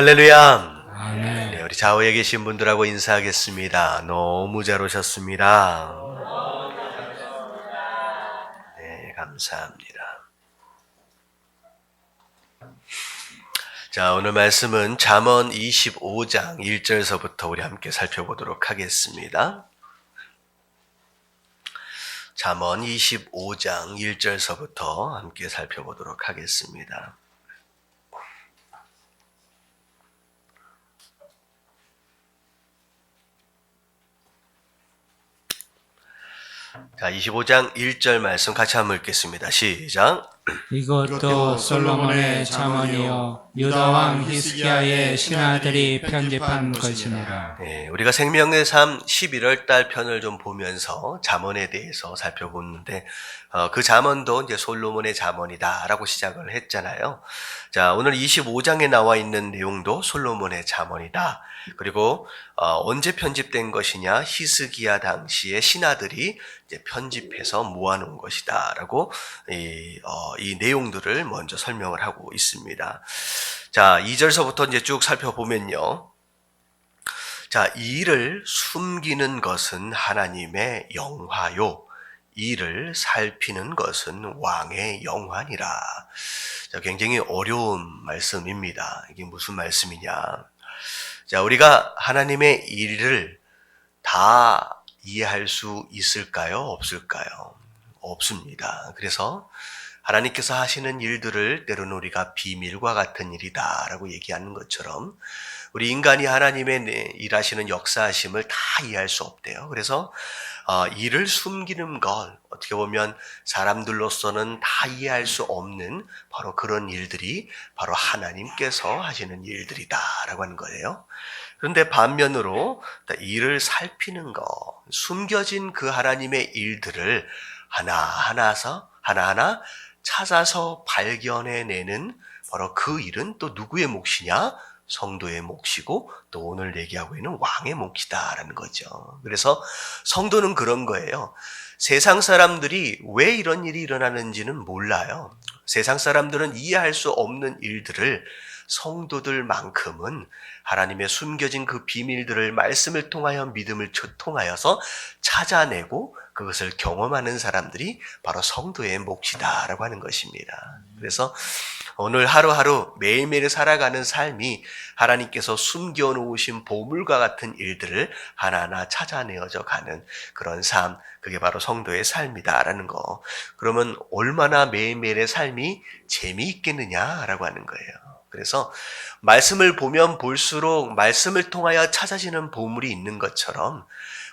할렐루야. 아멘. 네, 우리 좌우에 계신 분들하고 인사하겠습니다. 너무 잘 오셨습니다. 네, 감사합니다. 자, 오늘 말씀은 잠언 25장 1절서부터 우리 함께 살펴보도록 하겠습니다. 잠언 25장 1절서부터 함께 살펴보도록 하겠습니다. 자, 25장 1절 말씀 같이 한번 읽겠습니다. 시작. 이것도 솔로몬의 잠언이요 유다왕 히스기야의 신하들이 편집한 것이니라. 네, 우리가 생명의 삶 11월 달 편을 좀 보면서 잠언에 대해서 살펴보는데 그 잠언도 이제 솔로몬의 잠언이다라고 시작을 했잖아요. 자, 오늘 25장에 나와 있는 내용도 솔로몬의 잠언이다. 그리고 언제 편집된 것이냐? 히스기야 당시에 신하들이 이제 편집해서 모아놓은 것이다라고 이 내용들을 먼저 설명을 하고 있습니다. 자, 2절서부터 이제 쭉 살펴보면요. 자, 이를 숨기는 것은 하나님의 영화요. 이를 살피는 것은 왕의 영화니라. 자, 굉장히 어려운 말씀입니다. 이게 무슨 말씀이냐? 자, 우리가 하나님의 일을 다 이해할 수 있을까요? 없을까요? 없습니다. 그래서 하나님께서 하시는 일들을 때로는 우리가 비밀과 같은 일이다라고 얘기하는 것처럼 우리 인간이 하나님의 일하시는 역사하심을 다 이해할 수 없대요. 그래서 일을 숨기는 것, 어떻게 보면 사람들로서는 다 이해할 수 없는 바로 그런 일들이 바로 하나님께서 하시는 일들이다라고 하는 거예요. 그런데 반면으로 일을 살피는 것, 숨겨진 그 하나님의 일들을 하나하나 찾아서 발견해내는 바로 그 일은 또 누구의 몫이냐? 성도의 몫이고 또 오늘 얘기하고 있는 왕의 몫이다라는 거죠. 그래서 성도는 그런 거예요. 세상 사람들이 왜 이런 일이 일어나는지는 몰라요. 세상 사람들은 이해할 수 없는 일들을 성도들만큼은 하나님의 숨겨진 그 비밀들을 말씀을 통하여 믿음을 통하여서 찾아내고 그것을 경험하는 사람들이 바로 성도의 몫이다라고 하는 것입니다. 그래서 오늘 하루하루 매일매일 살아가는 삶이 하나님께서 숨겨놓으신 보물과 같은 일들을 하나하나 찾아내어져 가는 그런 삶, 그게 바로 성도의 삶이다라는 거. 그러면 얼마나 매일매일의 삶이 재미있겠느냐라고 하는 거예요. 그래서 말씀을 보면 볼수록 말씀을 통하여 찾아지는 보물이 있는 것처럼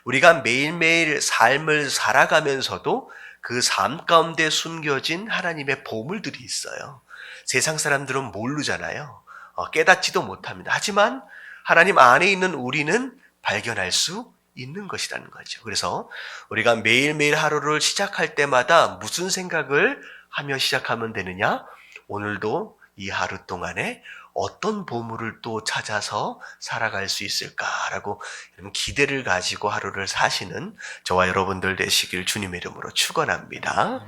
우리가 매일매일 삶을 살아가면서도 그 삶 가운데 숨겨진 하나님의 보물들이 있어요. 세상 사람들은 모르잖아요. 깨닫지도 못합니다. 하지만 하나님 안에 있는 우리는 발견할 수 있는 것이라는 거죠. 그래서 우리가 매일매일 하루를 시작할 때마다 무슨 생각을 하며 시작하면 되느냐? 오늘도 이 하루 동안에 어떤 보물을 또 찾아서 살아갈 수 있을까라고 기대를 가지고 하루를 사시는 저와 여러분들 되시길 주님의 이름으로 축원합니다.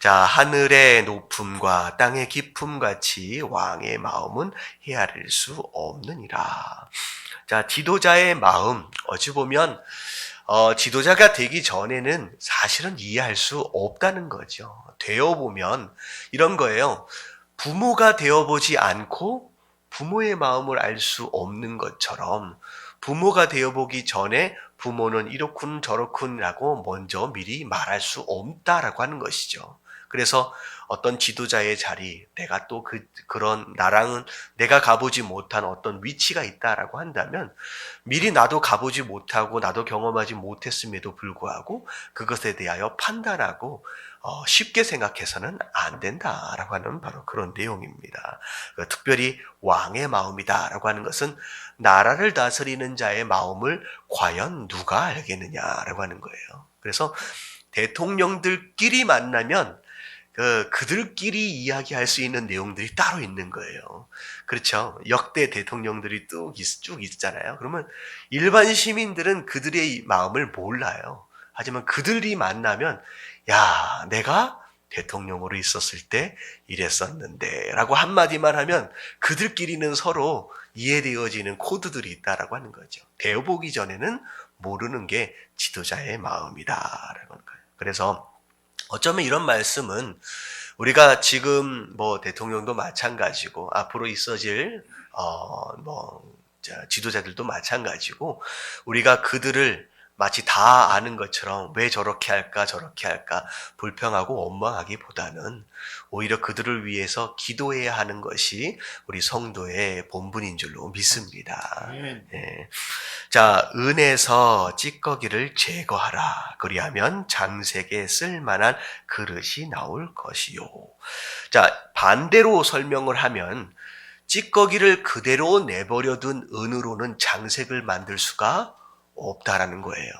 자, 하늘의 높음과 땅의 깊음 같이 왕의 마음은 헤아릴 수 없느니라. 자, 지도자의 마음, 어찌 보면 지도자가 되기 전에는 사실은 이해할 수 없다는 거죠. 되어보면 이런 거예요. 부모가 되어보지 않고 부모의 마음을 알 수 없는 것처럼 부모가 되어보기 전에 부모는 이렇군 저렇군이라고 먼저 미리 말할 수 없다라고 하는 것이죠. 그래서 어떤 지도자의 자리, 내가 또 그런 나랑은 내가 가보지 못한 어떤 위치가 있다라고 한다면 미리 나도 가보지 못하고 나도 경험하지 못했음에도 불구하고 그것에 대하여 판단하고 쉽게 생각해서는 안 된다라고 하는 바로 그런 내용입니다. 특별히 왕의 마음이다라고 하는 것은 나라를 다스리는 자의 마음을 과연 누가 알겠느냐라고 하는 거예요. 그래서 대통령들끼리 만나면 그들끼리 이야기할 수 있는 내용들이 따로 있는 거예요. 그렇죠. 역대 대통령들이 쭉 있잖아요. 그러면 일반 시민들은 그들의 마음을 몰라요. 하지만 그들이 만나면 야, 내가 대통령으로 있었을 때 이랬었는데 라고 한마디만 하면 그들끼리는 서로 이해되어지는 코드들이 있다라고 하는 거죠. 되어보기 전에는 모르는 게 지도자의 마음이다라고 하는 거예요. 그래서 어쩌면 이런 말씀은 우리가 지금 대통령도 마찬가지고 앞으로 있어질 지도자들도 마찬가지고 우리가 그들을 마치 다 아는 것처럼 왜 저렇게 할까 저렇게 할까 불평하고 원망하기보다는 오히려 그들을 위해서 기도해야 하는 것이 우리 성도의 본분인 줄로 믿습니다. 예. 자, 은에서 찌꺼기를 제거하라. 그리하면 장색에 쓸만한 그릇이 나올 것이요. 자, 반대로 설명을 하면 찌꺼기를 그대로 내버려둔 은으로는 장색을 만들 수가 없다라는 거예요.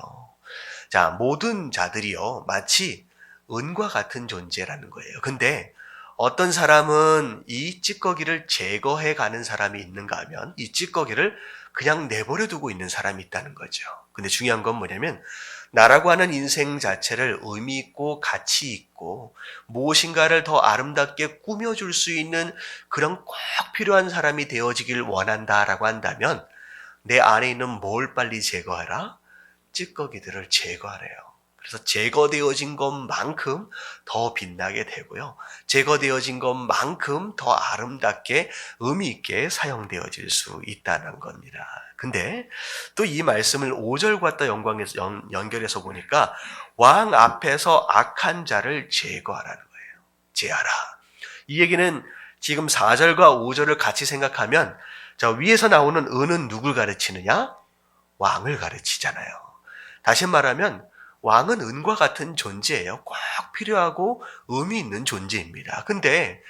자, 모든 자들이요, 마치 은과 같은 존재라는 거예요. 근데 어떤 사람은 이 찌꺼기를 제거해 가는 사람이 있는가 하면 이 찌꺼기를 그냥 내버려 두고 있는 사람이 있다는 거죠. 근데 중요한 건 뭐냐면 나라고 하는 인생 자체를 의미 있고 가치 있고 무엇인가를 더 아름답게 꾸며줄 수 있는 그런 꼭 필요한 사람이 되어지길 원한다라고 한다면 내 안에 있는 뭘 빨리 제거하라? 찌꺼기들을 제거하래요. 그래서 제거되어진 것만큼 더 빛나게 되고요. 제거되어진 것만큼 더 아름답게 의미 있게 사용되어질 수 있다는 겁니다. 근데 또 이 말씀을 5절과 또 연결해서 보니까 왕 앞에서 악한 자를 제거하라는 거예요. 제하라. 이 얘기는 지금 4절과 5절을 같이 생각하면 자, 위에서 나오는 은은 누굴 가르치느냐? 왕을 가르치잖아요. 다시 말하면 왕은 은과 같은 존재예요. 꼭 필요하고 의미 있는 존재입니다. 근데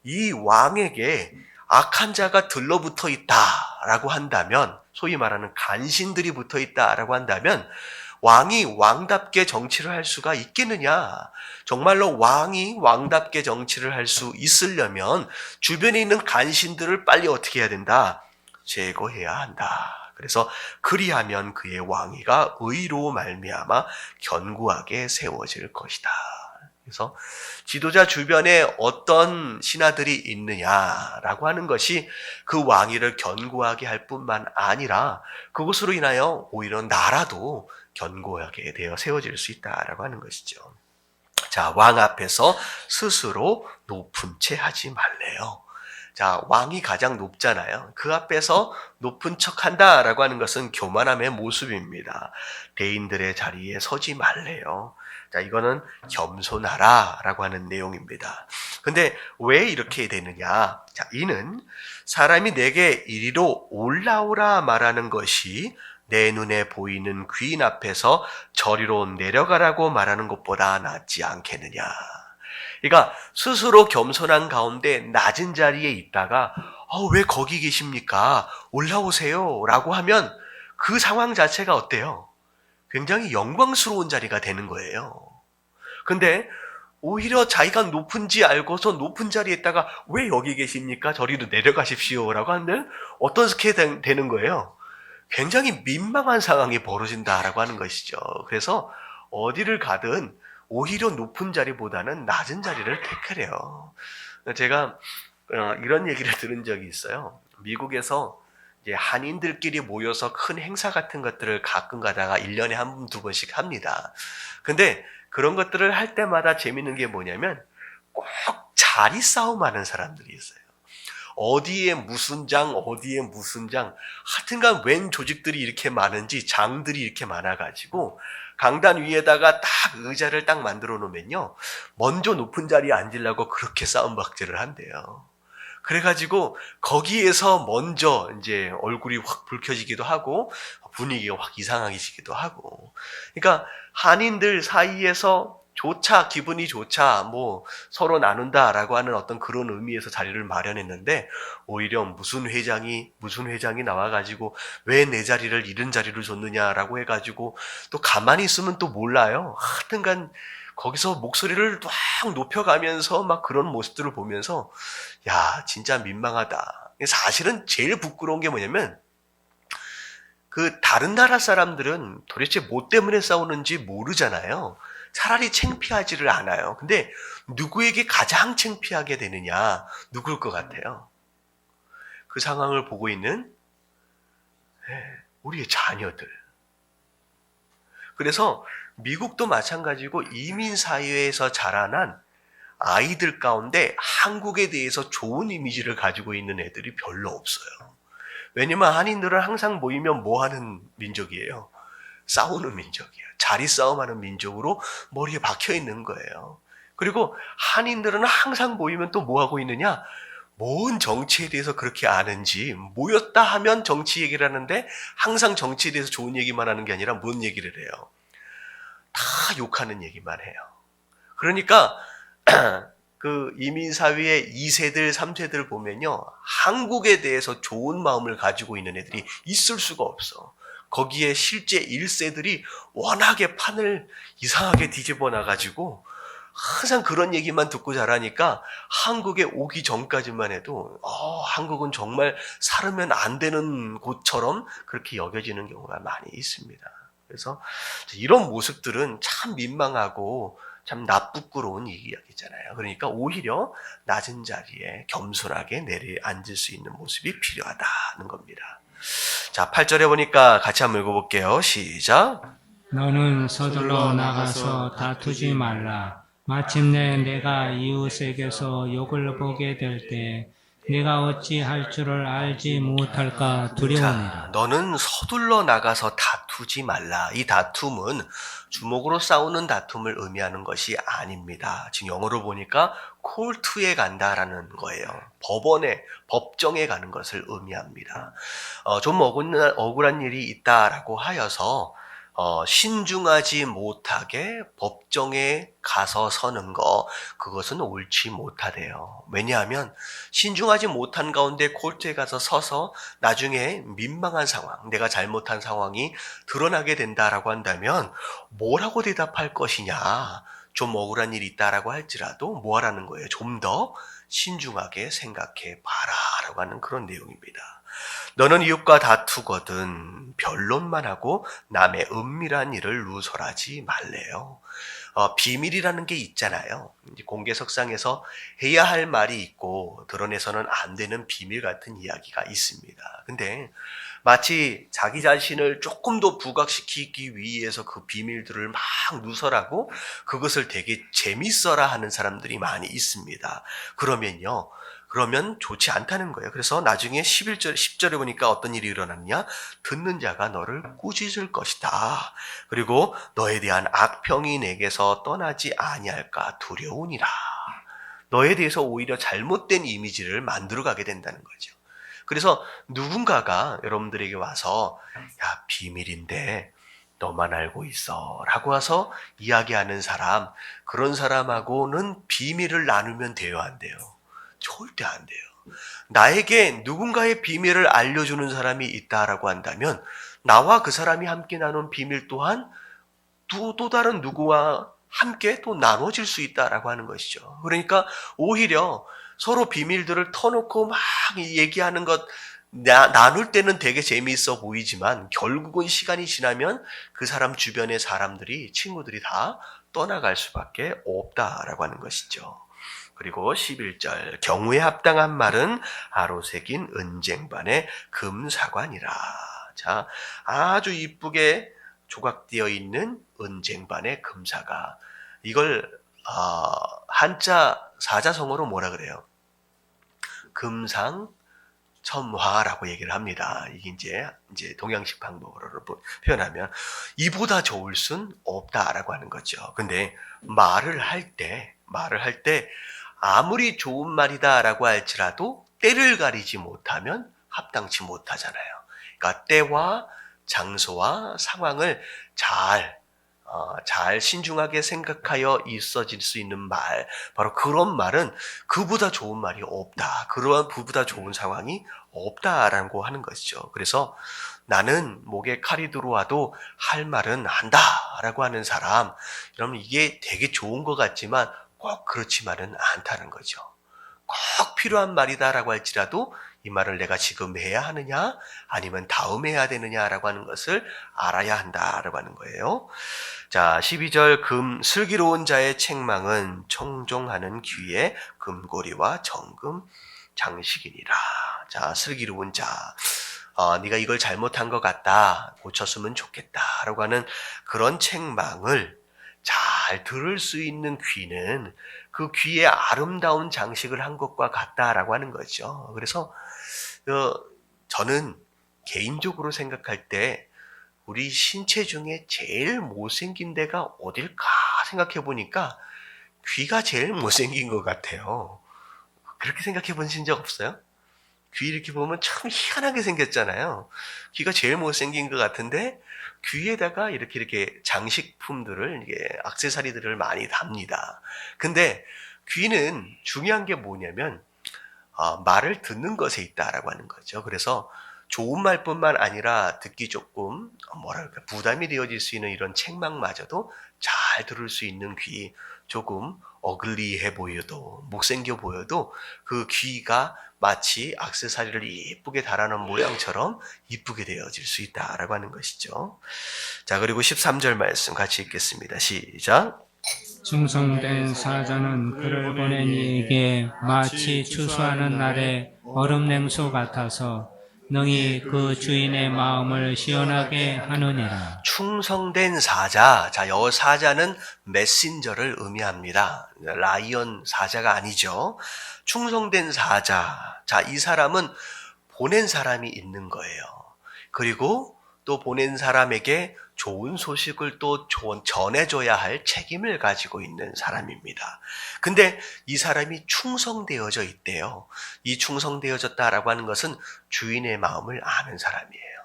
이 왕에게 악한 자가 들러붙어 있다라고 한다면, 소위 말하는 간신들이 붙어 있다라고 한다면 왕이 왕답게 정치를 할 수가 있겠느냐? 정말로 왕이 왕답게 정치를 할 수 있으려면 주변에 있는 간신들을 빨리 어떻게 해야 된다? 제거해야 한다. 그래서 그리하면 그의 왕위가 의로 말미암아 견고하게 세워질 것이다. 그래서 지도자 주변에 어떤 신하들이 있느냐라고 하는 것이 그 왕위를 견고하게 할 뿐만 아니라 그것으로 인하여 오히려 나라도 견고하게 되어 세워질 수 있다라고 하는 것이죠. 자, 왕 앞에서 스스로 높은 채 하지 말래요. 자, 왕이 가장 높잖아요. 그 앞에서 높은 척 한다라고 하는 것은 교만함의 모습입니다. 대인들의 자리에 서지 말래요. 자, 이거는 겸손하라 라고 하는 내용입니다. 근데 왜 이렇게 되느냐? 자, 이는 사람이 내게 이리로 올라오라 말하는 것이 내 눈에 보이는 귀인 앞에서 저리로 내려가라고 말하는 것보다 낫지 않겠느냐. 그러니까 스스로 겸손한 가운데 낮은 자리에 있다가 왜 거기 계십니까? 올라오세요 라고 하면 그 상황 자체가 어때요? 굉장히 영광스러운 자리가 되는 거예요. 근데 오히려 자기가 높은지 알고서 높은 자리에 있다가 왜 여기 계십니까? 저리로 내려가십시오 라고 하면 어떻게 되는 거예요? 굉장히 민망한 상황이 벌어진다라고 하는 것이죠. 그래서 어디를 가든 오히려 높은 자리보다는 낮은 자리를 택하래요. 제가 이런 얘기를 들은 적이 있어요. 미국에서 이제 한인들끼리 모여서 큰 행사 같은 것들을 가끔 가다가 1년에 한 번, 두 번씩 합니다. 근데 그런 것들을 할 때마다 재밌는 게 뭐냐면 꼭 자리 싸움하는 사람들이 있어요. 어디에 무슨 장, 어디에 무슨 장, 하여튼간 웬 조직들이 이렇게 많은지 장들이 이렇게 많아가지고 강단 위에다가 딱 의자를 딱 만들어 놓으면요, 먼저 높은 자리에 앉으려고 그렇게 싸움박질을 한대요. 그래가지고 거기에서 먼저 이제 얼굴이 확 불켜지기도 하고 분위기가 확 이상해지기도 하고. 그러니까 한인들 사이에서 조차 기분이 좋자 서로 나눈다라고 하는 어떤 그런 의미에서 자리를 마련했는데 오히려 무슨 회장이 나와가지고 왜 내 자리를 이런 자리를 줬느냐라고 해가지고 또 가만히 있으면 또 몰라요. 하여튼간 거기서 목소리를 확 높여가면서 막 그런 모습들을 보면서 야, 진짜 민망하다. 사실은 제일 부끄러운 게 뭐냐면 그 다른 나라 사람들은 도대체 뭐 때문에 싸우는지 모르잖아요. 차라리 창피하지를 않아요. 근데 누구에게 가장 창피하게 되느냐? 누굴 것 같아요? 그 상황을 보고 있는 우리의 자녀들. 그래서 미국도 마찬가지고 이민 사회에서 자라난 아이들 가운데 한국에 대해서 좋은 이미지를 가지고 있는 애들이 별로 없어요. 왜냐면 한인들은 항상 모이면 뭐 하는 민족이에요? 싸우는 민족이에요. 자리 싸움하는 민족으로 머리에 박혀 있는 거예요. 그리고 한인들은 항상 모이면 또 뭐 하고 있느냐? 뭔 정치에 대해서 그렇게 아는지, 모였다 하면 정치 얘기를 하는데 항상 정치에 대해서 좋은 얘기만 하는 게 아니라 뭔 얘기를 해요? 다 욕하는 얘기만 해요. 그러니까 그 이민사회의 2세들, 3세들 보면요, 한국에 대해서 좋은 마음을 가지고 있는 애들이 있을 수가 없어. 거기에 실제 1세들이 워낙에 판을 이상하게 뒤집어 놔가지고 항상 그런 얘기만 듣고 자라니까 한국에 오기 전까지만 해도 한국은 정말 살으면 안 되는 곳처럼 그렇게 여겨지는 경우가 많이 있습니다. 그래서 이런 모습들은 참 민망하고 참 나쁘끄러운 이야기잖아요. 그러니까 오히려 낮은 자리에 겸손하게 내려앉을 수 있는 모습이 필요하다는 겁니다. 자, 8절에 보니까 같이 한번 읽어볼게요. 시작. 너는 서둘러 나가서 다투지 말라. 마침내 내가 이웃에게서 욕을 보게 될 때 네가 어찌 할 줄을 알지 못할까 두려우니라. 자, 너는 서둘러 나가서 다투지 말라. 이 다툼은 주먹으로 싸우는 다툼을 의미하는 것이 아닙니다. 지금 영어로 보니까 콜트에 간다라는 거예요. 법정에 가는 것을 의미합니다. 좀 억울한 일이 있다라고 하여서 신중하지 못하게 법정에 가서 서는 거, 그것은 옳지 못하대요. 왜냐하면 신중하지 못한 가운데 콜트에 가서 서서 나중에 민망한 상황, 내가 잘못한 상황이 드러나게 된다라고 한다면 뭐라고 대답할 것이냐? 좀 억울한 일이 있다라고 할지라도 뭐 하라는 거예요? 좀 더 신중하게 생각해 봐라라고 하는 그런 내용입니다. 너는 이웃과 다투거든 변론만 하고 남의 은밀한 일을 누설하지 말래요. 비밀이라는 게 있잖아요. 공개석상에서 해야 할 말이 있고 드러내서는 안 되는 비밀 같은 이야기가 있습니다. 근데 마치 자기 자신을 조금 더 부각시키기 위해서 그 비밀들을 막 누설하고 그것을 되게 재밌어라 하는 사람들이 많이 있습니다. 그러면 좋지 않다는 거예요. 그래서 나중에 10절에 보니까 어떤 일이 일어났냐? 듣는 자가 너를 꾸짖을 것이다. 그리고 너에 대한 악평이 내게서 떠나지 아니할까 두려우니라. 너에 대해서 오히려 잘못된 이미지를 만들어 가게 된다는 거죠. 그래서 누군가가 여러분들에게 와서 야, 비밀인데 너만 알고 있어 라고 와서 이야기하는 사람, 그런 사람하고는 비밀을 나누면 돼요, 안 돼요? 절대 안 돼요. 나에게 누군가의 비밀을 알려주는 사람이 있다라고 한다면 나와 그 사람이 함께 나눈 비밀 또한 또 다른 누구와 함께 또 나눠질 수 있다라고 하는 것이죠. 그러니까 오히려 서로 비밀들을 터놓고 막 얘기하는 것 나눌 때는 되게 재미있어 보이지만 결국은 시간이 지나면 그 사람 주변의 사람들이, 친구들이 다 떠나갈 수밖에 없다라고 하는 것이죠. 그리고 11절 경우에 합당한 말은 아로 새긴 은쟁반의 금사관이라. 자, 아주 이쁘게 조각되어 있는 은쟁반의 금사가, 이걸 한자 사자성어로 뭐라 그래요? 금상첨화라고 얘기를 합니다. 이게 이제 동양식 방법으로 표현하면 이보다 좋을 순 없다라고 하는 거죠. 근데 말을 할 때 아무리 좋은 말이다라고 할지라도 때를 가리지 못하면 합당치 못하잖아요. 그러니까 때와 장소와 상황을 잘 신중하게 생각하여 있어질 수 있는 말, 바로 그런 말은 그보다 좋은 말이 없다. 그러한 그보다 좋은 상황이 없다라고 하는 것이죠. 그래서 나는 목에 칼이 들어와도 할 말은 한다라고 하는 사람, 여러분 이게 되게 좋은 것 같지만 꼭 그렇지만은 않다는 거죠. 꼭 필요한 말이다라고 할지라도 이 말을 내가 지금 해야 하느냐 아니면 다음에 해야 되느냐라고 하는 것을 알아야 한다라고 하는 거예요. 자, 12절 슬기로운 자의 책망은 청종하는 귀에 금고리와 정금 장식이니라. 자, 슬기로운 자. 네가 이걸 잘못한 것 같다. 고쳤으면 좋겠다라고 하는 그런 책망을 잘 들을 수 있는 귀는 그 귀에 아름다운 장식을 한 것과 같다라고 하는 거죠. 그래서 저는 개인적으로 생각할 때 우리 신체 중에 제일 못생긴 데가 어딜까 생각해 보니까 귀가 제일 못생긴 것 같아요. 그렇게 생각해 보신 적 없어요? 귀 이렇게 보면 참 희한하게 생겼잖아요. 귀가 제일 못생긴 것 같은데 귀에다가 이렇게 장식품들을, 액세서리들을 많이 답니다. 근데 귀는 중요한 게 뭐냐면 말을 듣는 것에 있다라고 하는 거죠. 그래서 좋은 말뿐만 아니라 듣기 조금 부담이 되어질 수 있는 이런 책망마저도 잘 들을 수 있는 귀, 조금 어글리해 보여도 못생겨 보여도 그 귀가 마치 액세서리를 이쁘게 달아놓은 모양처럼 이쁘게 되어질 수 있다라고 하는 것이죠. 자, 그리고 13절 말씀 같이 읽겠습니다. 시작. 충성된 사자는 그를 보낸 이에게 마치 추수하는 날에 얼음 냉수 같아서 능히 그 주인의 마음을 시원하게 하느니라. 충성된 사자. 자, 여 사자는 메신저를 의미합니다. 라이언 사자가 아니죠. 충성된 사자. 자, 이 사람은 보낸 사람이 있는 거예요. 그리고 또 보낸 사람에게 좋은 소식을 또 전해줘야 할 책임을 가지고 있는 사람입니다. 근데 이 사람이 충성되어져 있대요. 이 충성되어졌다라고 하는 것은 주인의 마음을 아는 사람이에요.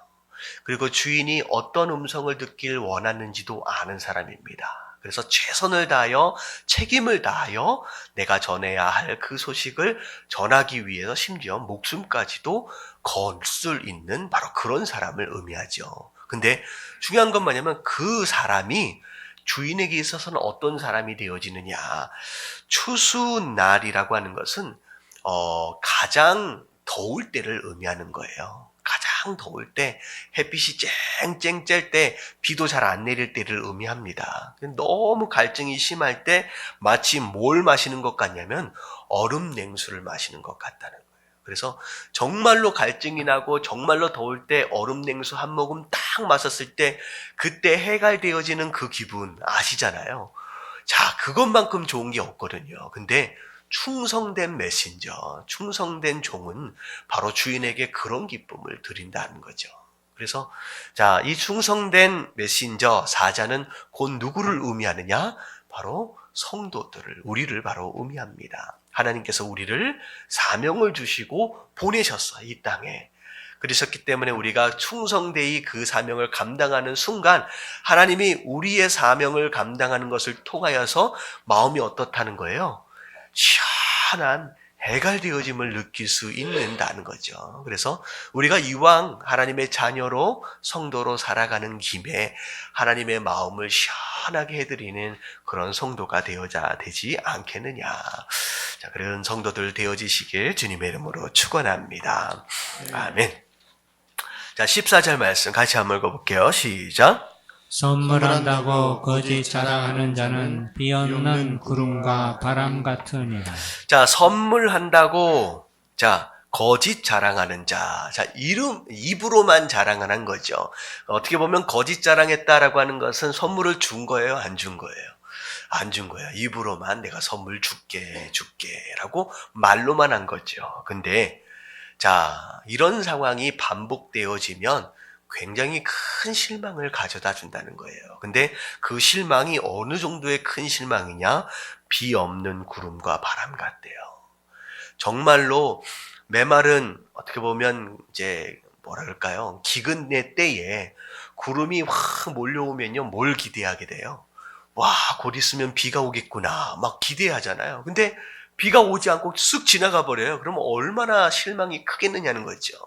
그리고 주인이 어떤 음성을 듣길 원하는지도 아는 사람입니다. 그래서 최선을 다하여 책임을 다하여 내가 전해야 할 그 소식을 전하기 위해서 심지어 목숨까지도 걸 수 있는 바로 그런 사람을 의미하죠. 근데 중요한 건 뭐냐면 그 사람이 주인에게 있어서는 어떤 사람이 되어지느냐. 추수날이라고 하는 것은 가장 더울 때를 의미하는 거예요. 가장 더울 때, 햇빛이 쨍쨍 짤 때, 비도 잘 안 내릴 때를 의미합니다. 너무 갈증이 심할 때 마치 뭘 마시는 것 같냐면 얼음 냉수를 마시는 것 같다는 거예요. 그래서 정말로 갈증이 나고 정말로 더울 때 얼음 냉수 한 모금 딱 마셨을 때 그때 해갈되어지는 그 기분 아시잖아요. 자, 그것만큼 좋은 게 없거든요. 근데 충성된 메신저, 충성된 종은 바로 주인에게 그런 기쁨을 드린다는 거죠. 그래서 자, 이 충성된 메신저 사자는 곧 누구를 의미하느냐? 바로 성도들을, 우리를 바로 의미합니다. 하나님께서 우리를 사명을 주시고 보내셨어요, 이 땅에. 그러셨기 때문에 우리가 충성되이 그 사명을 감당하는 순간 하나님이 우리의 사명을 감당하는 것을 통하여서 마음이 어떻다는 거예요? 시원한 해갈되어짐을 느낄 수 있는다는 거죠. 그래서 우리가 이왕 하나님의 자녀로 성도로 살아가는 김에 하나님의 마음을 시원하게 해드리는 그런 성도가 되지 않겠느냐. 자, 그런 성도들 되어지시길 주님의 이름으로 축원합니다. 아멘. 자, 14절 말씀 같이 한번 읽어볼게요. 시작. 선물한다고 거짓 자랑하는 자는 비없는 구름과 바람 같으니라. 자, 선물한다고, 자, 거짓 자랑하는 자. 자, 입으로만 자랑하는 거죠. 어떻게 보면 거짓 자랑했다라고 하는 것은 선물을 준 거예요? 안 준 거예요? 안 준 거예요. 입으로만 내가 선물 줄게 라고 말로만 한 거죠. 근데, 자, 이런 상황이 반복되어지면 굉장히 큰 실망을 가져다 준다는 거예요. 근데 그 실망이 어느 정도의 큰 실망이냐? 비 없는 구름과 바람 같대요. 정말로 메말은 어떻게 보면 이제 뭐랄까요? 기근의 때에 구름이 확 몰려오면요, 뭘 기대하게 돼요? 와, 곧 있으면 비가 오겠구나. 막 기대하잖아요. 근데 비가 오지 않고 쑥 지나가 버려요. 그럼 얼마나 실망이 크겠느냐는 거죠.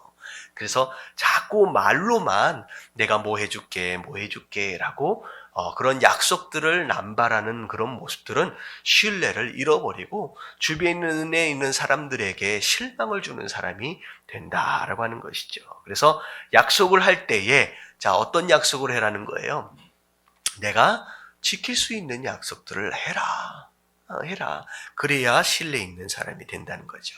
그래서 자꾸 말로만 내가 뭐 해줄게 라고 그런 약속들을 남발하는 그런 모습들은 신뢰를 잃어버리고 주변에 있는 사람들에게 실망을 주는 사람이 된다라고 하는 것이죠. 그래서 약속을 할 때에 자, 어떤 약속을 해라는 거예요? 내가 지킬 수 있는 약속들을 해라. 해라. 그래야 신뢰 있는 사람이 된다는 거죠.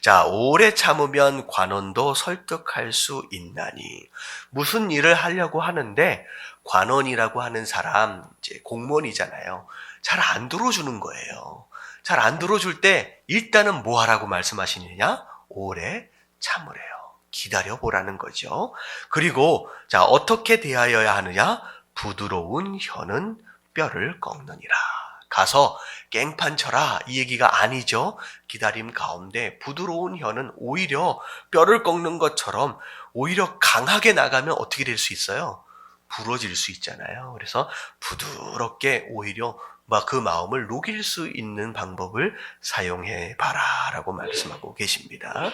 자, 오래 참으면 관원도 설득할 수 있나니. 무슨 일을 하려고 하는데 관원이라고 하는 사람, 이제 공무원이잖아요. 잘 안 들어주는 거예요. 잘 안 들어줄 때 일단은 뭐 하라고 말씀하시느냐? 오래 참으래요. 기다려보라는 거죠. 그리고 자, 어떻게 대하여야 하느냐? 부드러운 혀는 뼈를 꺾느니라. 가서 깽판 쳐라 이 얘기가 아니죠. 기다림 가운데 부드러운 혀는 오히려 뼈를 꺾는 것처럼 오히려 강하게 나가면 어떻게 될 수 있어요? 부러질 수 있잖아요. 그래서 부드럽게 오히려 그 마음을 녹일 수 있는 방법을 사용해 봐라라고 말씀하고 계십니다.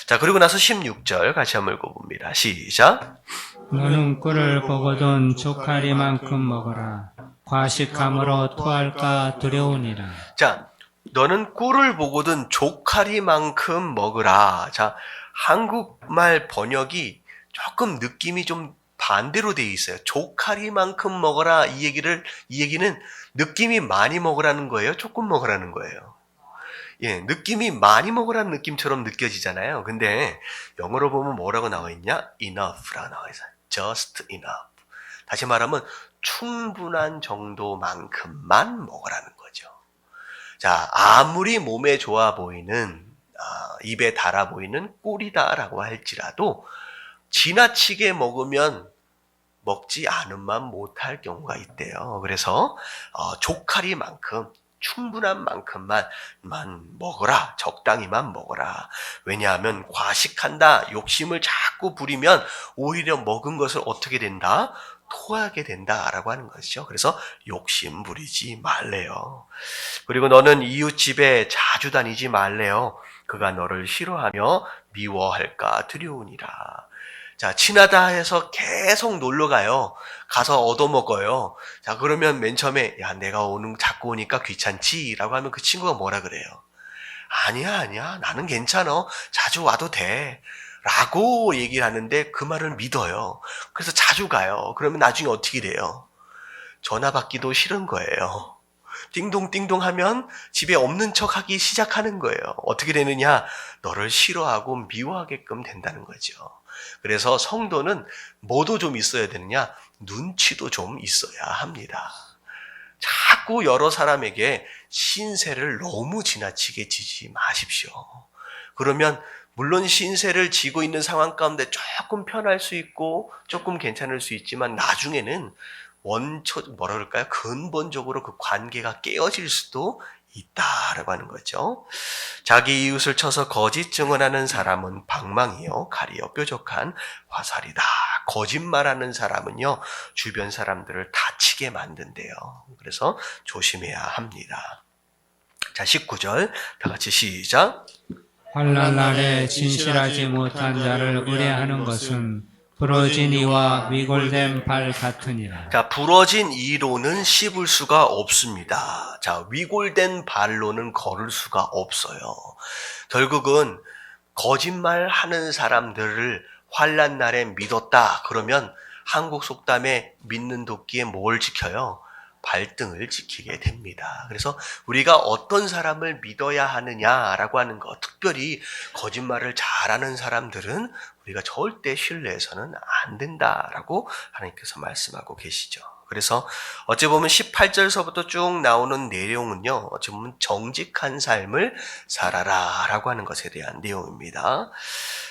자, 그리고 나서 16절 같이 한번 읽어봅니다. 시작. 너는 꿀을 보거든 조카리만큼 먹어라. 과식함으로 토할까 두려우니라. 자, 너는 꿀을 보거든 조카리만큼 먹으라. 자, 한국말 번역이 조금 느낌이 좀 반대로 되어 있어요. 조카리만큼 먹어라. 이 얘기는 느낌이 많이 먹으라는 거예요? 조금 먹으라는 거예요? 예, 느낌이 많이 먹으라는 느낌처럼 느껴지잖아요. 근데 영어로 보면 뭐라고 나와 있냐? enough라고 나와 있어요. just enough. 다시 말하면 충분한 정도만큼만 먹으라는 거죠. 자, 아무리 몸에 좋아 보이는, 입에 달아 보이는 꿀이다라고 할지라도 지나치게 먹으면 먹지 않으면 못할 경우가 있대요. 그래서 조카리만큼 충분한 만큼만 먹어라. 적당히만 먹어라. 왜냐하면 과식한다. 욕심을 자꾸 부리면 오히려 먹은 것을 어떻게 된다? 토하게 된다라고 하는 것이죠. 그래서 욕심 부리지 말래요. 그리고 너는 이웃 집에 자주 다니지 말래요. 그가 너를 싫어하며 미워할까 두려우니라. 자, 친하다 해서 계속 놀러 가요. 가서 얻어먹어요. 자, 그러면 맨 처음에 야, 내가 자꾸 오니까 귀찮지? 라고 하면 그 친구가 뭐라 그래요? 아니야. 나는 괜찮아. 자주 와도 돼. 라고 얘기를 하는데 그 말을 믿어요. 그래서 자주 가요. 그러면 나중에 어떻게 돼요? 전화 받기도 싫은 거예요. 띵동띵동 하면 집에 없는 척 하기 시작하는 거예요. 어떻게 되느냐? 너를 싫어하고 미워하게끔 된다는 거죠. 그래서 성도는 뭐도 좀 있어야 되느냐? 눈치도 좀 있어야 합니다. 자꾸 여러 사람에게 신세를 너무 지나치게 지지 마십시오. 그러면 물론 신세를 지고 있는 상황 가운데 조금 편할 수 있고 조금 괜찮을 수 있지만 나중에는 근본적으로 그 관계가 깨어질 수도 있다라고 하는 거죠. 자기 이웃을 쳐서 거짓 증언하는 사람은 방망이요 칼이요 뾰족한 화살이다. 거짓말하는 사람은요 주변 사람들을 다치게 만든대요. 그래서 조심해야 합니다. 자, 19절 다 같이 시작. 환난 날에 진실하지 못한 자를 의뢰하는 것은 부러진 이와 위골된 발 같으니라. 자, 부러진 이로는 씹을 수가 없습니다. 자, 위골된 발로는 걸을 수가 없어요. 결국은 거짓말 하는 사람들을 환난 날에 믿었다. 그러면 한국 속담에 믿는 도끼에 뭘 지켜요? 발등을 지키게 됩니다. 그래서 우리가 어떤 사람을 믿어야 하느냐라고 하는 것, 특별히 거짓말을 잘하는 사람들은 우리가 절대 신뢰해서는 안 된다라고 하나님께서 말씀하고 계시죠. 그래서 어찌 보면 18절서부터 쭉 나오는 내용은요, 어찌 보면 정직한 삶을 살아라라고 하는 것에 대한 내용입니다.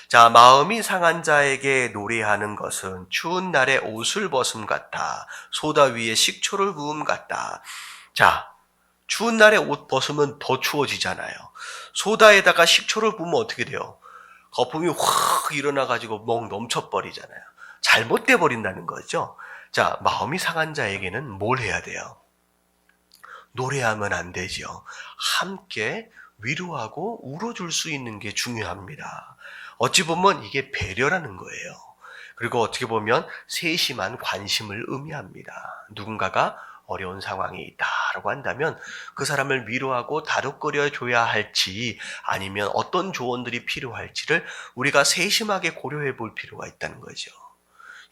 자, 마음이 상한 자에게 노래하는 것은 추운 날에 옷을 벗음 같다. 소다 위에 식초를 부음 같다. 자, 추운 날에 옷 벗으면 더 추워지잖아요. 소다에다가 식초를 부으면 어떻게 돼요? 거품이 확 일어나가지고 멍 넘쳐버리잖아요. 잘못돼 버린다는 거죠. 자, 마음이 상한 자에게는 뭘 해야 돼요? 노래하면 안 되죠. 함께 위로하고 울어줄 수 있는 게 중요합니다. 어찌 보면 이게 배려라는 거예요. 그리고 어떻게 보면 세심한 관심을 의미합니다. 누군가가 어려운 상황에 있다라고 한다면 그 사람을 위로하고 다독거려 줘야 할지 아니면 어떤 조언들이 필요할지를 우리가 세심하게 고려해 볼 필요가 있다는 거죠.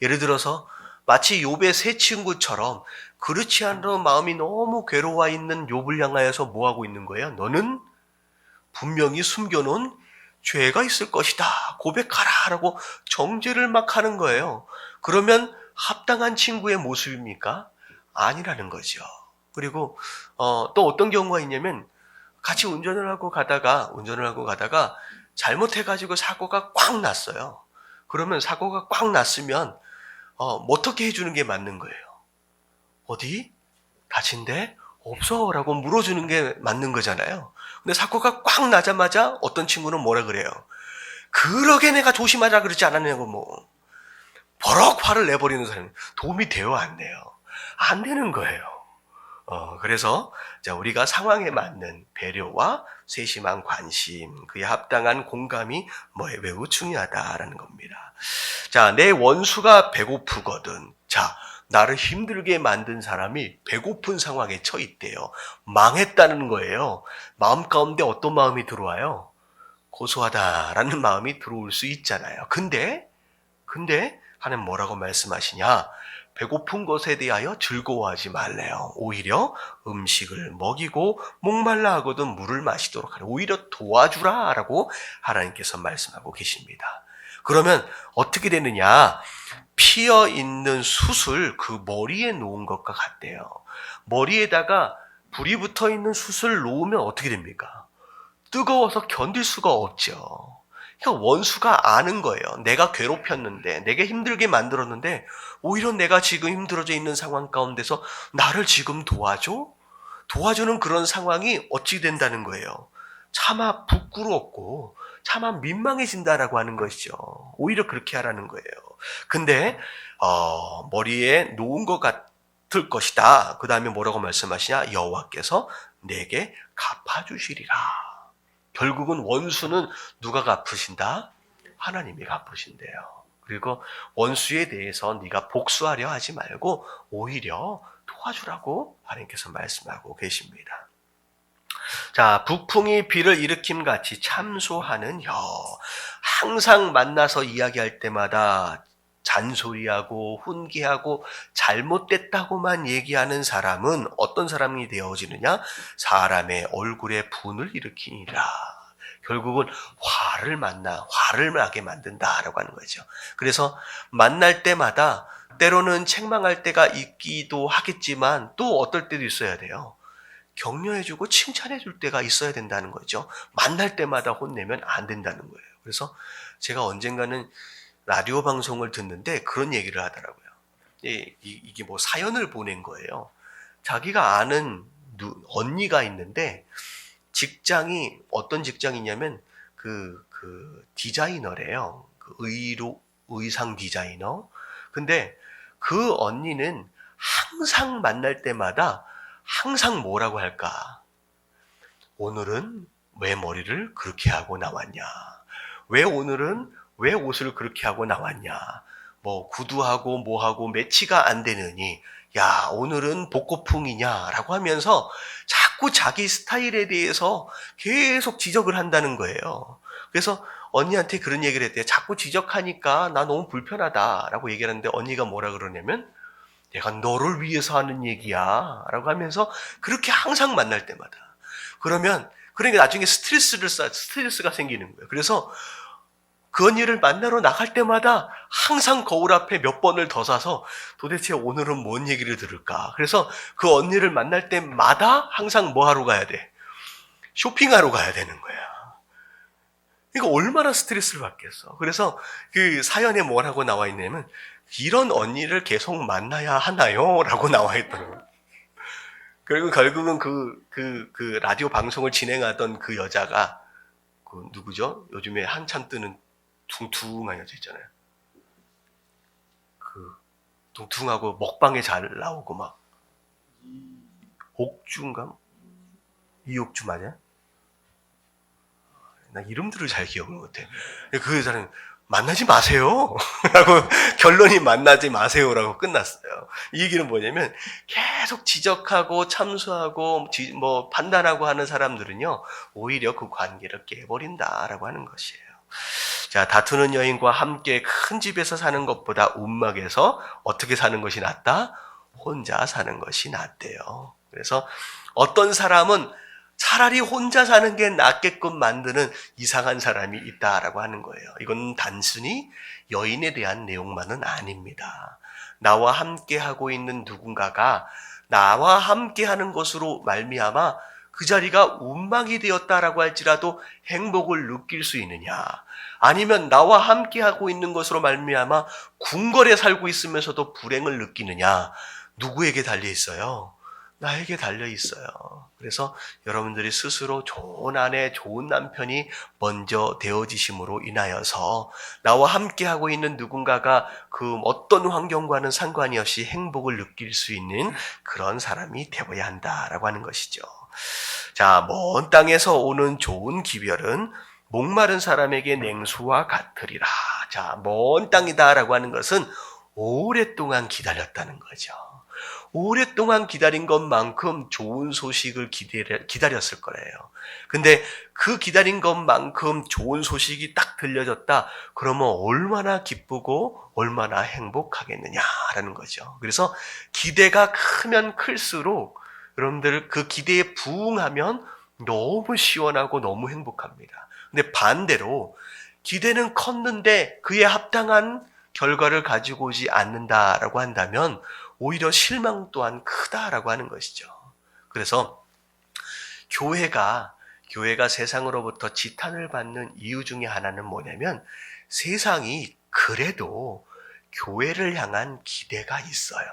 예를 들어서 마치 욥의 세 친구처럼 그렇지 않은 마음이 너무 괴로워 있는 욥을 향하여서 뭐 하고 있는 거예요? 너는 분명히 숨겨놓은 죄가 있을 것이다. 고백하라라고 정죄를 막 하는 거예요. 그러면 합당한 친구의 모습입니까? 아니라는 거죠. 그리고 또 어떤 경우가 있냐면 같이 운전을 하고 가다가 잘못해가지고 사고가 꽉 났어요. 그러면 사고가 꽉 났으면 어떻게 해주는 게 맞는 거예요? 어디? 다친데? 없어 라고 물어주는 게 맞는 거잖아요. 근데 사고가 꽉 나자마자 어떤 친구는 뭐라 그래요? 그러게 내가 조심하자 그러지 않았냐고 뭐 버럭 화를 내버리는 사람이 도움이 돼요 안 돼요? 안 되는 거예요. 그래서 자, 우리가 상황에 맞는 배려와 세심한 관심, 그에 합당한 공감이 매우 중요하다라는 겁니다. 자, 내 원수가 배고프거든. 자, 나를 힘들게 만든 사람이 배고픈 상황에 처해 있대요. 망했다는 거예요. 마음 가운데 어떤 마음이 들어와요? 고소하다라는 마음이 들어올 수 있잖아요. 근데 하나님 뭐라고 말씀하시냐? 배고픈 것에 대하여 즐거워하지 말래요. 오히려 음식을 먹이고 목말라 하거든 물을 마시도록 하라. 오히려 도와주라라고 하나님께서 말씀하고 계십니다. 그러면 어떻게 되느냐? 피어 있는 숯을 그 머리에 놓은 것과 같대요. 머리에다가 불이 붙어 있는 숯을 놓으면 어떻게 됩니까? 뜨거워서 견딜 수가 없죠. 그러니까 원수가 아는 거예요. 내가 괴롭혔는데, 내가 힘들게 만들었는데, 오히려 내가 지금 힘들어져 있는 상황 가운데서 나를 지금 도와줘? 도와주는 그런 상황이 어찌 된다는 거예요? 차마 부끄럽고, 차마 민망해진다라고 하는 것이죠. 오히려 그렇게 하라는 거예요. 근데, 머리에 놓은 것 같을 것이다. 그 다음에 뭐라고 말씀하시냐? 여호와께서 내게 갚아주시리라. 결국은 원수는 누가 갚으신다? 하나님이 갚으신대요. 그리고 원수에 대해서 네가 복수하려 하지 말고 오히려 도와주라고 하나님께서 말씀하고 계십니다. 자, 북풍이 비를 일으킴 같이 참소하는 여. 항상 만나서 이야기할 때마다 잔소리하고 훈계하고 잘못됐다고만 얘기하는 사람은 어떤 사람이 되어지느냐? 사람의 얼굴에 분을 일으키니라. 결국은 화를 나게 만든다라고 하는 거죠. 그래서 만날 때마다 때로는 책망할 때가 있기도 하겠지만 또 어떨 때도 있어야 돼요. 격려해주고 칭찬해줄 때가 있어야 된다는 거죠. 만날 때마다 혼내면 안 된다는 거예요. 그래서 제가 언젠가는 라디오 방송을 듣는데 그런 얘기를 하더라고요. 이게 뭐 사연을 보낸 거예요. 자기가 아는 언니가 있는데 직장이 어떤 직장이냐면 그 디자이너래요. 의상 디자이너. 근데 그 언니는 항상 만날 때마다 항상 뭐라고 할까? 오늘은 왜 머리를 그렇게 하고 나왔냐? 오늘은 왜 옷을 그렇게 하고 나왔냐? 뭐 구두하고 뭐하고 매치가 안 되느니 야 오늘은 복고풍이냐? 라고 하면서 자꾸 자기 스타일에 대해서 계속 지적을 한다는 거예요. 그래서 언니한테 그런 얘기를 했대요. 자꾸 지적하니까 나 너무 불편하다 라고 얘기를 하는데 언니가 뭐라 그러냐면 내가 너를 위해서 하는 얘기야 라고 하면서 그렇게 항상 만날 때마다 그러니까 나중에 스트레스가 생기는 거예요. 그래서 그 언니를 만나러 나갈 때마다 항상 거울 앞에 몇 번을 더 서서 도대체 오늘은 뭔 얘기를 들을까? 그래서 그 언니를 만날 때마다 항상 뭐 하러 가야 돼? 쇼핑하러 가야 되는 거야. 그러니까 얼마나 스트레스를 받겠어. 그래서 그 사연에 뭐라고 나와 있냐면 이런 언니를 계속 만나야 하나요? 라고 나와 있더라고요. 그리고 결국은 그 라디오 방송을 진행하던 그 여자가 누구죠? 요즘에 한참 뜨는 둥둥한 여자 있잖아요. 둥둥하고 먹방에 잘 나오고 막 옥주인가? 이옥주 맞아요? 나 이름들을 잘 기억을 못해. 그 여자는 만나지 마세요. 라고 결론이 만나지 마세요라고 끝났어요. 이 얘기는 뭐냐면 계속 지적하고 참수하고 뭐 판단하고 하는 사람들은요 오히려 그 관계를 깨버린다라고 하는 것이에요. 자, 다투는 여인과 함께 큰 집에서 사는 것보다 움막에서 어떻게 사는 것이 낫다? 혼자 사는 것이 낫대요. 그래서 어떤 사람은 차라리 혼자 사는 게 낫게끔 만드는 이상한 사람이 있다라고 하는 거예요. 이건 단순히 여인에 대한 내용만은 아닙니다. 나와 함께 하고 있는 누군가가 나와 함께 하는 것으로 말미암아 그 자리가 운막이 되었다라고 할지라도 행복을 느낄 수 있느냐, 아니면 나와 함께 하고 있는 것으로 말미암아 궁궐에 살고 있으면서도 불행을 느끼느냐, 누구에게 달려 있어요? 나에게 달려 있어요. 그래서 여러분들이 스스로 좋은 아내, 좋은 남편이 먼저 되어지심으로 인하여서 나와 함께 하고 있는 누군가가 그 어떤 환경과는 상관이 없이 행복을 느낄 수 있는 그런 사람이 되어야 한다라고 하는 것이죠. 자, 먼 땅에서 오는 좋은 기별은 목마른 사람에게 냉수와 같으리라. 자, 먼 땅이다라고 하는 것은 오랫동안 기다렸다는 거죠. 오랫동안 기다린 것만큼 좋은 소식을 기다렸을 거예요. 근데 그 기다린 것만큼 좋은 소식이 딱 들려졌다. 그러면 얼마나 기쁘고 얼마나 행복하겠느냐라는 거죠. 그래서 기대가 크면 클수록 여러분들 그 기대에 부응하면 너무 시원하고 너무 행복합니다. 근데 반대로 기대는 컸는데 그에 합당한 결과를 가지고 오지 않는다라고 한다면 오히려 실망 또한 크다라고 하는 것이죠. 그래서 교회가 세상으로부터 지탄을 받는 이유 중에 하나는 뭐냐면 세상이 그래도 교회를 향한 기대가 있어요.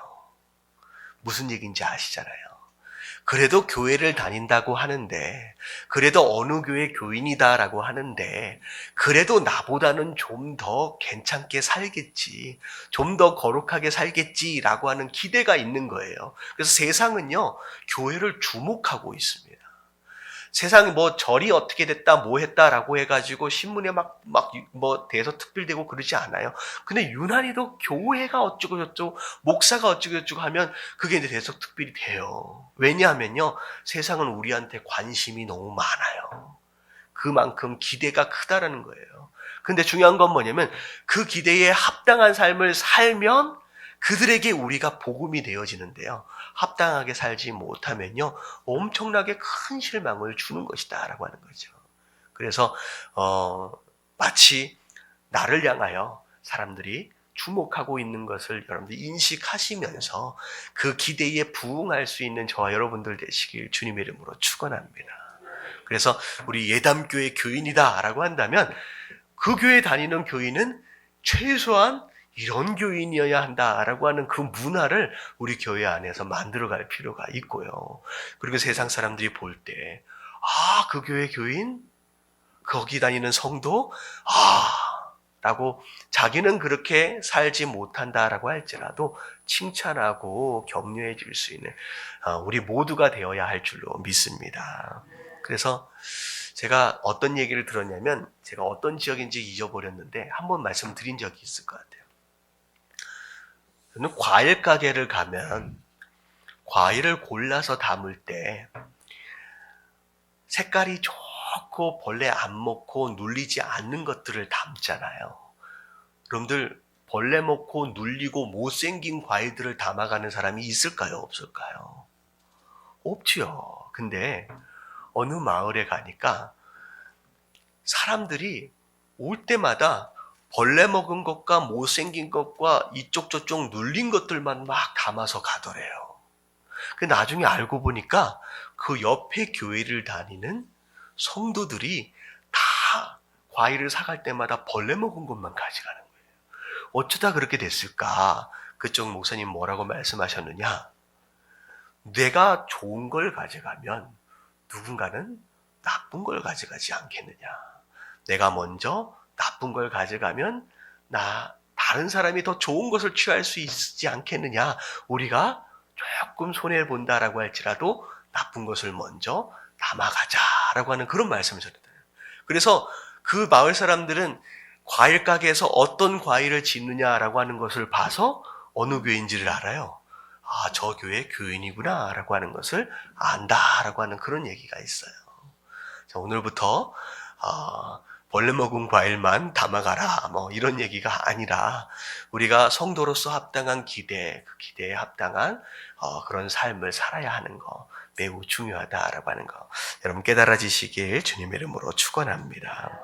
무슨 얘기인지 아시잖아요. 그래도 교회를 다닌다고 하는데, 그래도 어느 교회 교인이다라고 하는데, 그래도 나보다는 좀 더 괜찮게 살겠지, 좀 더 거룩하게 살겠지라고 하는 기대가 있는 거예요. 그래서 세상은요, 교회를 주목하고 있습니다. 세상이 뭐 절이 어떻게 됐다, 뭐 했다라고 해가지고 신문에 뭐 대해서 특별되고 그러지 않아요. 근데 유난히도 교회가 어쩌고 저쩌고, 목사가 어쩌고 저쩌고 하면 그게 이제 대해서 특별히 돼요. 왜냐하면요, 세상은 우리한테 관심이 너무 많아요. 그만큼 기대가 크다라는 거예요. 근데 중요한 건 뭐냐면 그 기대에 합당한 삶을 살면 그들에게 우리가 복음이 되어지는데요. 합당하게 살지 못하면요, 엄청나게 큰 실망을 주는 것이다 라고 하는 거죠. 그래서 마치 나를 향하여 사람들이 주목하고 있는 것을 여러분들이 인식하시면서 그 기대에 부응할 수 있는 저와 여러분들 되시길 주님의 이름으로 축원합니다. 그래서 우리 예담교회 교인이다 라고 한다면 그 교회 다니는 교인은 최소한 이런 교인이어야 한다라고 하는 그 문화를 우리 교회 안에서 만들어갈 필요가 있고요. 그리고 세상 사람들이 볼 때, 아, 그 교회 교인? 거기 다니는 성도? 라고 자기는 그렇게 살지 못한다라고 할지라도 칭찬하고 격려해 줄 수 있는 우리 모두가 되어야 할 줄로 믿습니다. 그래서 제가 어떤 얘기를 들었냐면, 제가 어떤 지역인지 잊어버렸는데 한번 말씀드린 적이 있을 것 같아요. 저는 과일 가게를 가면 과일을 골라서 담을 때 색깔이 좋고 벌레 안 먹고 눌리지 않는 것들을 담잖아요. 여러분들 벌레 먹고 눌리고 못생긴 과일들을 담아가는 사람이 있을까요? 없을까요? 없지요. 근데 어느 마을에 가니까 사람들이 올 때마다 벌레 먹은 것과 못생긴 것과 이쪽 저쪽 눌린 것들만 막 담아서 가더래요. 근데 나중에 알고 보니까 그 옆에 교회를 다니는 성도들이 다 과일을 사갈 때마다 벌레 먹은 것만 가져가는 거예요. 어쩌다 그렇게 됐을까? 그쪽 목사님 뭐라고 말씀하셨느냐? 내가 좋은 걸 가져가면 누군가는 나쁜 걸 가져가지 않겠느냐? 내가 먼저 나쁜 걸 가져가면 다른 사람이 더 좋은 것을 취할 수 있지 않겠느냐? 우리가 조금 손해본다라고 할지라도 나쁜 것을 먼저 담아가자라고 하는 그런 말씀을 드렸어요. 그래서 그 마을 사람들은 과일 가게에서 어떤 과일을 짓느냐라고 하는 것을 봐서 어느 교회인지를 알아요. 아, 저 교회 교인이구나 라고 하는 것을 안다라고 하는 그런 얘기가 있어요. 자, 오늘부터 벌레 먹은 과일만 담아가라 뭐 이런 얘기가 아니라 우리가 성도로서 합당한 기대, 그 기대에 합당한 그런 삶을 살아야 하는 거 매우 중요하다라고 하는 거 여러분 깨달아지시길 주님의 이름으로 축원합니다.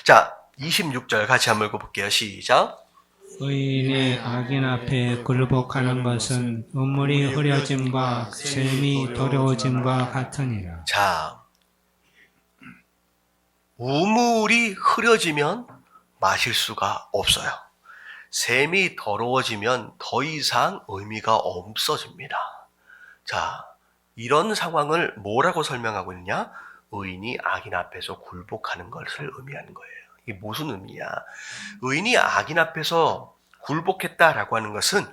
자, 26절 같이 한번 읽어볼게요. 시작. 의인의 악인 앞에 굴복하는 것은 우물이 흐려짐과 샘이 더러워짐과 같으니라. 자, 우물이 흐려지면 마실 수가 없어요. 샘이 더러워지면 더 이상 의미가 없어집니다. 자, 이런 상황을 뭐라고 설명하고 있냐? 의인이 악인 앞에서 굴복하는 것을 의미하는 거예요. 이게 무슨 의미냐? 의인이 악인 앞에서 굴복했다라고 하는 것은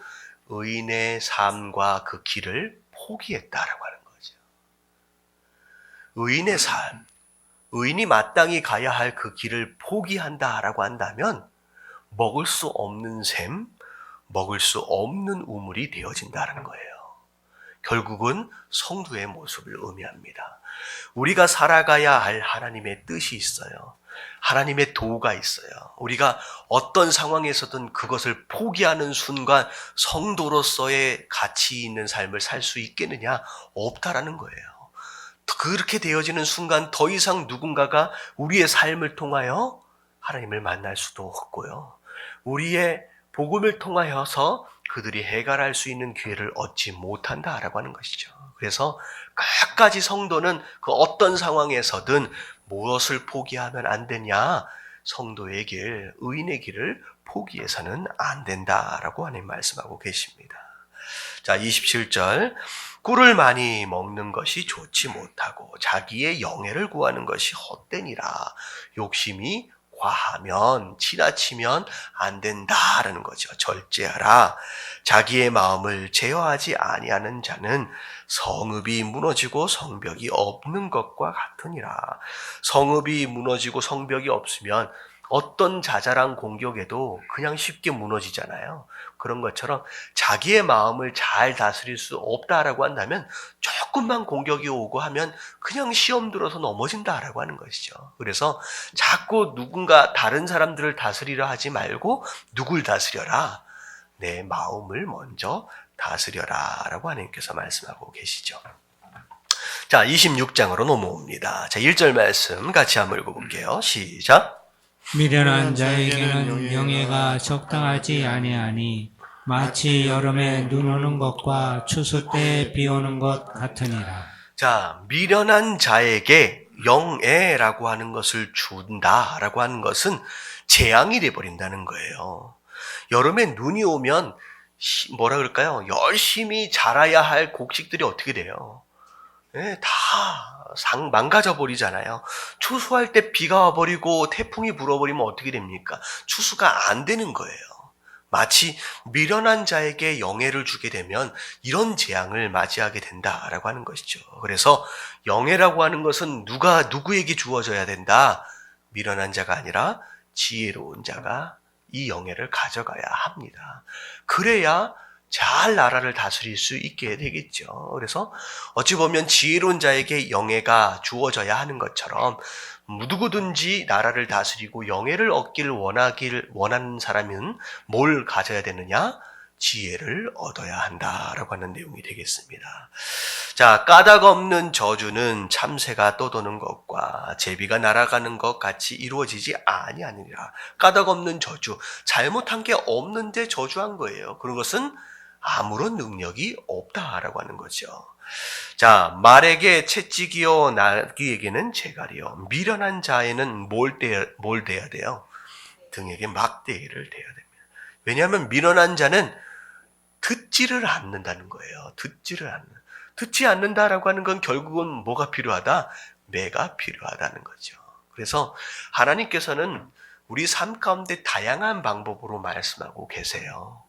의인의 삶과 그 길을 포기했다라고 하는 거죠. 의인의 삶, 의인이 마땅히 가야 할 그 길을 포기한다라고 한다면 먹을 수 없는 샘, 먹을 수 없는 우물이 되어진다는 거예요. 결국은 성도의 모습을 의미합니다. 우리가 살아가야 할 하나님의 뜻이 있어요. 하나님의 도가 있어요. 우리가 어떤 상황에서든 그것을 포기하는 순간 성도로서의 가치 있는 삶을 살 수 있겠느냐? 없다라는 거예요. 그렇게 되어지는 순간 더 이상 누군가가 우리의 삶을 통하여 하나님을 만날 수도 없고요. 우리의 복음을 통하여서 그들이 해결할 수 있는 기회를 얻지 못한다라고 하는 것이죠. 그래서 끝까지 성도는 그 어떤 상황에서든 무엇을 포기하면 안 되냐? 성도의 길, 의인의 길을 포기해서는 안 된다라고 하나님 말씀하고 계십니다. 자, 27절. 꿀을 많이 먹는 것이 좋지 못하고 자기의 영예를 구하는 것이 헛되니라. 욕심이 과하면 지나치면 안 된다라는 거죠. 절제하라. 자기의 마음을 제어하지 아니하는 자는 성읍이 무너지고 성벽이 없는 것과 같으니라. 성읍이 무너지고 성벽이 없으면 어떤 자잘한 공격에도 그냥 쉽게 무너지잖아요. 그런 것처럼 자기의 마음을 잘 다스릴 수 없다라고 한다면 조금만 공격이 오고 하면 그냥 시험 들어서 넘어진다라고 하는 것이죠. 그래서 자꾸 누군가 다른 사람들을 다스리려 하지 말고 누굴 다스려라? 내 마음을 먼저 다스려라 라고 하나님께서 말씀하고 계시죠. 자, 26장으로 넘어옵니다. 자, 1절 말씀 같이 한번 읽어볼게요. 시작. 미련한 자에게는 영예가 적당하지 아니하니 마치 여름에 눈 오는 것과 추수 때에 비 오는 것 같으니라. 자, 미련한 자에게 영예라고 하는 것을 준다라고 하는 것은 재앙이 돼버린다는 거예요. 여름에 눈이 오면 뭐라 그럴까요? 열심히 자라야 할 곡식들이 어떻게 돼요? 네, 다 망가져 버리잖아요. 추수할 때 비가 와버리고 태풍이 불어버리면 어떻게 됩니까? 추수가 안 되는 거예요. 마치 미련한 자에게 영예를 주게 되면 이런 재앙을 맞이하게 된다라고 하는 것이죠. 그래서 영예라고 하는 것은 누구에게 주어져야 된다? 미련한 자가 아니라 지혜로운 자가 이 영예를 가져가야 합니다. 그래야 잘 나라를 다스릴 수 있게 되겠죠. 그래서 어찌 보면 지혜로운 자에게 영예가 주어져야 하는 것처럼 누구든지 나라를 다스리고 영예를 얻기를 원하는 사람은 뭘 가져야 되느냐? 지혜를 얻어야 한다라고 하는 내용이 되겠습니다. 자, 까닭 없는 저주는 참새가 떠도는 것과 제비가 날아가는 것 같이 이루어지지 아니하느니라. 까닭 없는 저주, 잘못한 게 없는데 저주한 거예요. 그런 것은 아무런 능력이 없다라고 하는 거죠. 자, 말에게 채찍이요 나귀에게는 재갈이요. 미련한 자에는 뭘 대야 돼요? 등에게 막대기를 대야 됩니다. 왜냐하면 미련한 자는 듣지를 않는다는 거예요. 듣지 않는다라고 하는 건 결국은 뭐가 필요하다? 매가 필요하다는 거죠. 그래서 하나님께서는 우리 삶 가운데 다양한 방법으로 말씀하고 계세요.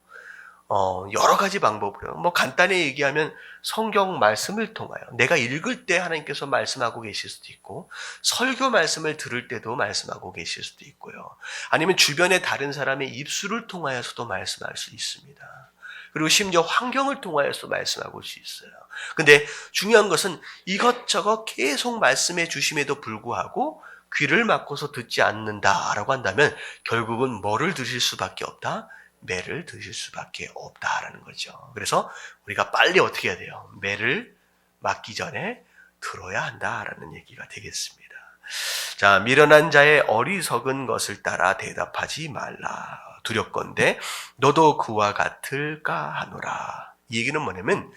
여러 가지 방법으로, 뭐 간단히 얘기하면 성경 말씀을 통하여 내가 읽을 때 하나님께서 말씀하고 계실 수도 있고, 설교 말씀을 들을 때도 말씀하고 계실 수도 있고요. 아니면 주변의 다른 사람의 입술을 통하여서도 말씀할 수 있습니다. 그리고 심지어 환경을 통하여서 말씀하고 수 있어요. 근데 중요한 것은 이것저것 계속 말씀해 주심에도 불구하고 귀를 막고서 듣지 않는다라고 한다면 결국은 뭐를 들으실 수밖에 없다? 매를 드실 수밖에 없다라는 거죠. 그래서 우리가 빨리 어떻게 해야 돼요? 매를 맞기 전에 들어야 한다라는 얘기가 되겠습니다. 자, 미련한 자의 어리석은 것을 따라 대답하지 말라. 두렵건대 너도 그와 같을까 하노라. 이 얘기는 뭐냐면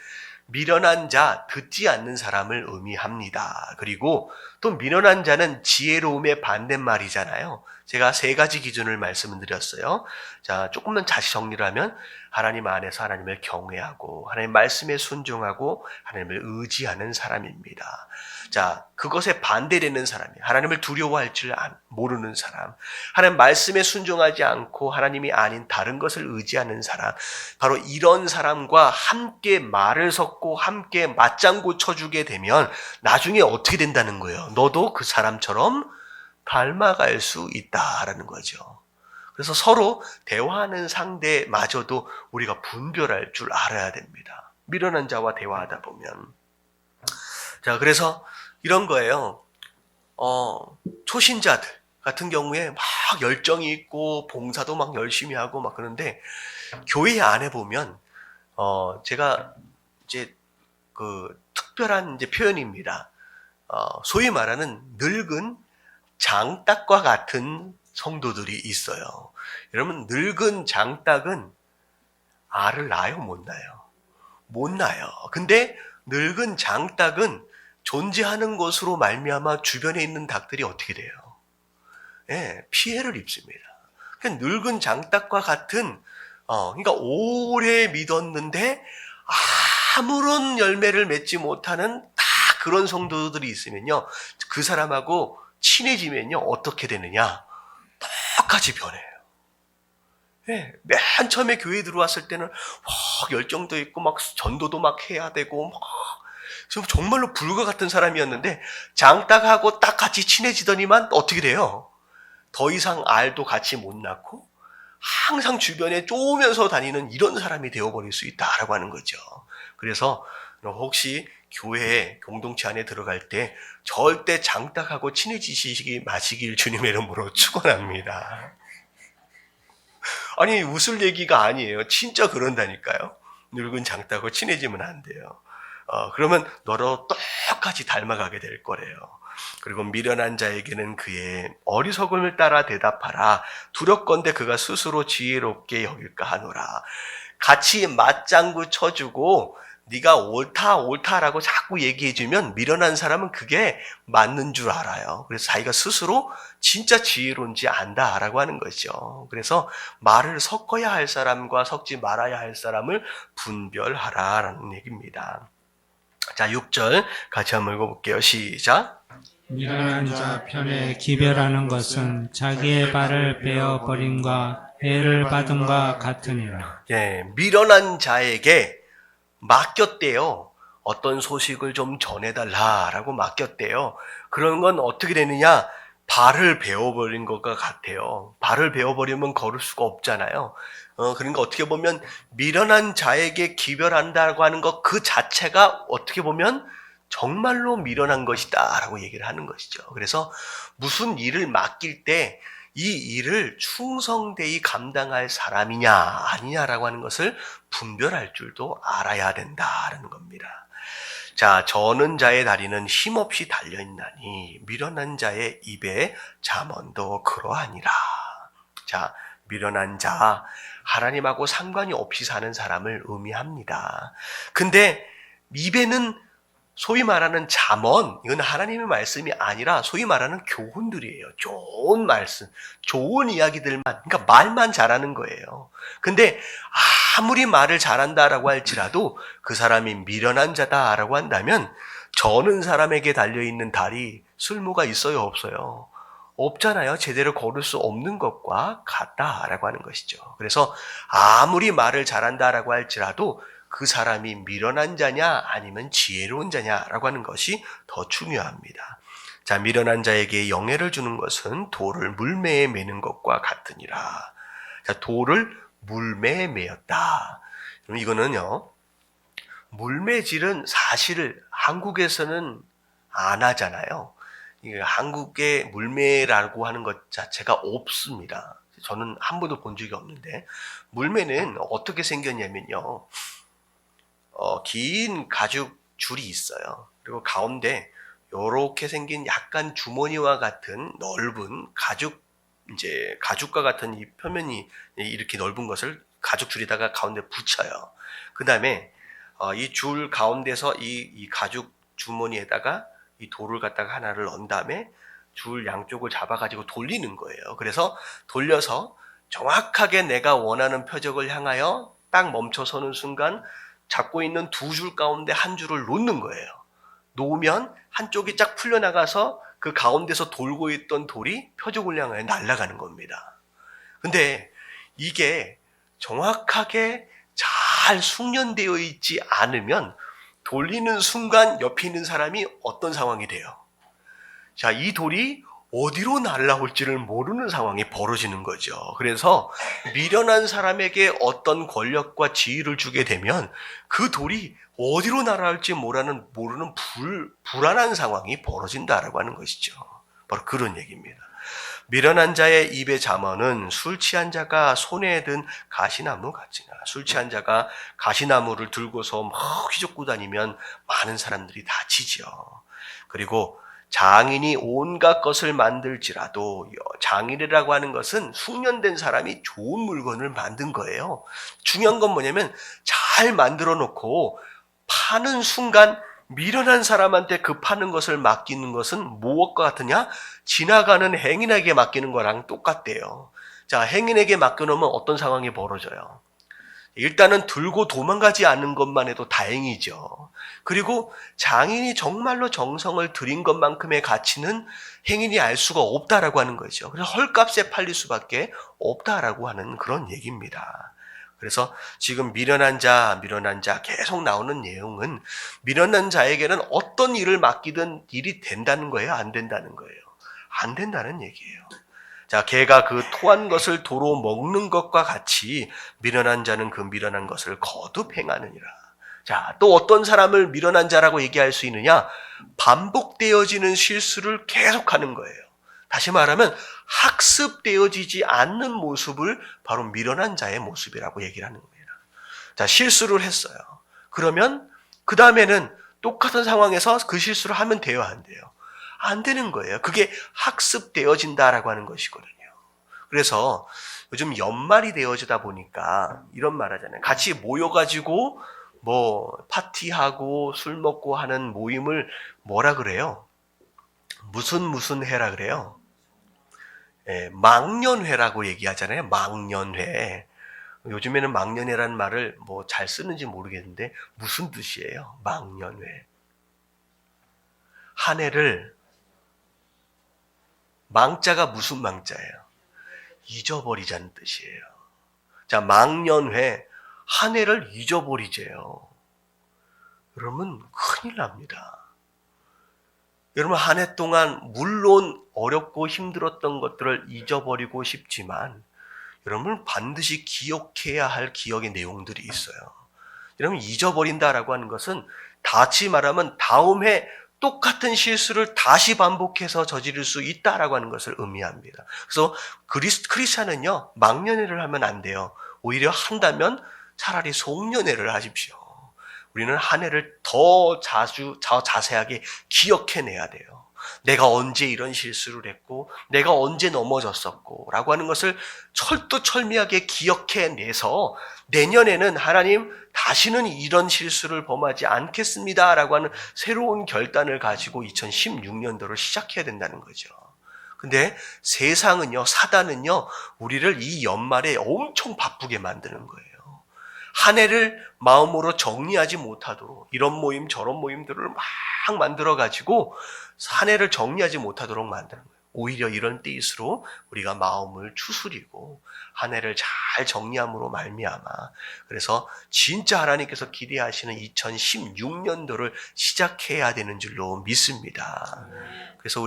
미련한 자, 듣지 않는 사람을 의미합니다. 그리고 또 미련한 자는 지혜로움의 반대말이잖아요. 제가 3가지 기준을 말씀을 드렸어요. 자, 조금만 다시 정리를 하면 하나님 안에서 하나님을 경외하고 하나님 말씀에 순종하고 하나님을 의지하는 사람입니다. 자, 그것에 반대되는 사람이 하나님을 두려워할 줄 모르는 사람, 하나님 말씀에 순종하지 않고 하나님이 아닌 다른 것을 의지하는 사람, 바로 이런 사람과 함께 말을 섞고 함께 맞장구 쳐주게 되면 나중에 어떻게 된다는 거예요? 너도 그 사람처럼 닮아갈 수 있다라는 거죠. 그래서 서로 대화하는 상대마저도 우리가 분별할 줄 알아야 됩니다. 미련한 자와 대화하다 보면. 자, 그래서 이런 거예요. 초신자들 같은 경우에 막 열정이 있고 봉사도 막 열심히 하고 막 그런데 교회 안에 보면 제가 이제 그 특별한 이제 표현입니다. 소위 말하는 늙은 장닭과 같은 성도들이 있어요. 여러분, 늙은 장닭은 알을 낳아요, 못 낳아요? 못 낳아요. 근데 늙은 장닭은 존재하는 것으로 말미암아 주변에 있는 닭들이 어떻게 돼요? 예, 피해를 입습니다. 그러니까 늙은 장닭과 같은, 그러니까 오래 믿었는데 아무런 열매를 맺지 못하는 다 그런 성도들이 있으면요, 그 사람하고 친해지면요, 어떻게 되느냐? 똑같이 변해요. 예, 맨 처음에 교회에 들어왔을 때는 열정도 있고 막 전도도 막 해야 되고 막 정말로 불과 같은 사람이었는데 장딱하고 딱 같이 친해지더니만 어떻게 돼요? 더 이상 알도 같이 못 낳고 항상 주변에 쪼으면서 다니는 이런 사람이 되어버릴 수 있다라고 하는 거죠. 그래서 혹시 교회 공동체 안에 들어갈 때 절대 장딱하고 친해지시기 마시길 주님의 이름으로 축원합니다. 아니, 웃을 얘기가 아니에요. 진짜 그런다니까요. 늙은 장딱하고 친해지면 안 돼요. 그러면 너로 똑같이 닮아가게 될 거래요. 그리고 미련한 자에게는 그의 어리석음을 따라 대답하라. 두렵건대 그가 스스로 지혜롭게 여길까 하노라. 같이 맞장구 쳐주고 네가 옳다라고 자꾸 얘기해주면 미련한 사람은 그게 맞는 줄 알아요. 그래서 자기가 스스로 진짜 지혜로운지 안다라고 하는 거죠. 그래서 말을 섞어야 할 사람과 섞지 말아야 할 사람을 분별하라라는 얘기입니다. 자, 6절 같이 한번 읽어볼게요. 시작. 미련한 자 편에 기별하는 것은 자기의 발을 베어버림과 해를 받음과 같으니라. 예, 미련한 자에게 맡겼대요. 어떤 소식을 좀 전해달라라고 맡겼대요. 그런 건 어떻게 되느냐? 발을 베어버린 것과 같아요. 발을 베어버리면 걸을 수가 없잖아요. 그러니까 어떻게 보면 미련한 자에게 기별한다고 하는 것 그 자체가 어떻게 보면 정말로 미련한 것이다 라고 얘기를 하는 것이죠. 그래서 무슨 일을 맡길 때 이 일을 충성되이 감당할 사람이냐 아니냐라고 하는 것을 분별할 줄도 알아야 된다라는 겁니다. 자, 저는 자의 다리는 힘없이 달려있나니 미련한 자의 입에 잠언도 그러하니라. 자, 미련한 자, 하나님하고 상관이 없이 사는 사람을 의미합니다. 근데 입에는 소위 말하는 잠언, 이건 하나님의 말씀이 아니라 소위 말하는 교훈들이에요. 좋은 말씀, 좋은 이야기들만, 그러니까 말만 잘하는 거예요. 근데 아무리 말을 잘한다라고 할지라도 그 사람이 미련한 자다라고 한다면 저는 사람에게 달려있는 달이 쓸모가 있어요, 없어요? 없잖아요. 제대로 걸을 수 없는 것과 같다라고 하는 것이죠. 그래서 아무리 말을 잘한다라고 할지라도 그 사람이 미련한 자냐 아니면 지혜로운 자냐라고 하는 것이 더 중요합니다. 자, 미련한 자에게 영예를 주는 것은 돌을 물매에 매는 것과 같으니라. 자, 돌을 물매에 매었다. 그럼 이거는요, 물매질은 사실 한국에서는 안 하잖아요. 한국에 물매라고 하는 것 자체가 없습니다. 저는 한 번도 본 적이 없는데, 물매는 어떻게 생겼냐면요, 긴 가죽 줄이 있어요. 그리고 가운데 요렇게 생긴 약간 주머니와 같은 넓은 가죽과 같은 이 표면이 이렇게 넓은 것을 가죽 줄에다가 가운데 붙여요. 그 다음에 이 줄 가운데서 이 가죽 주머니에다가 이 돌을 갖다가 하나를 넣은 다음에 줄 양쪽을 잡아가지고 돌리는 거예요. 그래서 돌려서 정확하게 내가 원하는 표적을 향하여 딱 멈춰서는 순간 잡고 있는 두 줄 가운데 한 줄을 놓는 거예요. 놓으면 한쪽이 쫙 풀려나가서 그 가운데서 돌고 있던 돌이 표적을 향하여 날아가는 겁니다. 근데 이게 정확하게 잘 숙련되어 있지 않으면 돌리는 순간 옆에 있는 사람이 어떤 상황이 돼요? 자, 이 돌이 어디로 날아올지를 모르는 상황이 벌어지는 거죠. 그래서 미련한 사람에게 어떤 권력과 지위를 주게 되면 그 돌이 어디로 날아올지 모르는 불안한 상황이 벌어진다라고 하는 것이죠. 바로 그런 얘기입니다. 미련한 자의 입의 잠언은 술 취한 자가 손에 든 가시나무 같으나, 술 취한 자가 가시나무를 들고서 막 휘젓고 다니면 많은 사람들이 다치죠. 그리고 장인이 온갖 것을 만들지라도, 장인이라고 하는 것은 숙련된 사람이 좋은 물건을 만든 거예요. 중요한 건 뭐냐면 잘 만들어 놓고 파는 순간 미련한 사람한테 그 파는 것을 맡기는 것은 무엇과 같으냐? 지나가는 행인에게 맡기는 거랑 똑같대요. 자, 행인에게 맡겨놓으면 어떤 상황이 벌어져요? 일단은 들고 도망가지 않는 것만 해도 다행이죠. 그리고 장인이 정말로 정성을 들인 것만큼의 가치는 행인이 알 수가 없다라고 하는 거죠. 그래서 헐값에 팔릴 수밖에 없다라고 하는 그런 얘기입니다. 그래서 지금 미련한 자 계속 나오는 내용은 미련한 자에게는 어떤 일을 맡기든 일이 된다는 거예요? 안 된다는 거예요? 안 된다는 얘기예요. 자, 개가 그 토한 것을 도로 먹는 것과 같이 미련한 자는 그 미련한 것을 거듭 행하느니라. 자, 또 어떤 사람을 미련한 자라고 얘기할 수 있느냐? 반복되어지는 실수를 계속하는 거예요. 다시 말하면 학습되어지지 않는 모습을 바로 미련한 자의 모습이라고 얘기를 하는 겁니다. 자, 실수를 했어요. 그러면 그 다음에는 똑같은 상황에서 그 실수를 하면 돼요, 안 돼요? 안 되는 거예요. 그게 학습되어진다라고 하는 것이거든요. 그래서 요즘 연말이 되어지다 보니까 이런 말 하잖아요. 같이 모여가지고 뭐 파티하고 술 먹고 하는 모임을 뭐라 그래요? 무슨 회라 그래요? 망년회라고 얘기하잖아요. 망년회. 요즘에는 망년회라는 말을 뭐 잘 쓰는지 모르겠는데 무슨 뜻이에요? 망년회. 한 해를, 망자가 무슨 망자예요? 잊어버리자는 뜻이에요. 자, 망년회, 한 해를 잊어버리재요. 여러분, 큰일 납니다. 여러분, 한 해 동안 물론 어렵고 힘들었던 것들을 잊어버리고 싶지만 여러분 반드시 기억해야 할 기억의 내용들이 있어요. 여러분, 잊어버린다라고 하는 것은 다시 말하면 다음 해 똑같은 실수를 다시 반복해서 저지를 수 있다라고 하는 것을 의미합니다. 그래서 크리스찬은요, 망년회를 하면 안 돼요. 오히려 한다면 차라리 송년회를 하십시오. 우리는 한 해를 더 자세하게 기억해내야 돼요. 내가 언제 이런 실수를 했고, 내가 언제 넘어졌었고, 라고 하는 것을 철두철미하게 기억해내서 내년에는 하나님 다시는 이런 실수를 범하지 않겠습니다. 라고 하는 새로운 결단을 가지고 2016년도를 시작해야 된다는 거죠. 근데 세상은요, 사단은요, 우리를 이 연말에 엄청 바쁘게 만드는 거예요. 한 해를 마음으로 정리하지 못하도록 이런 모임 저런 모임들을 막 만들어가지고 한 해를 정리하지 못하도록 만드는 거예요. 오히려 이런 때일수록 우리가 마음을 추스리고 한 해를 잘 정리함으로 말미암아 그래서 진짜 하나님께서 기대하시는 2016년도를 시작해야 되는 줄로 믿습니다. 그래서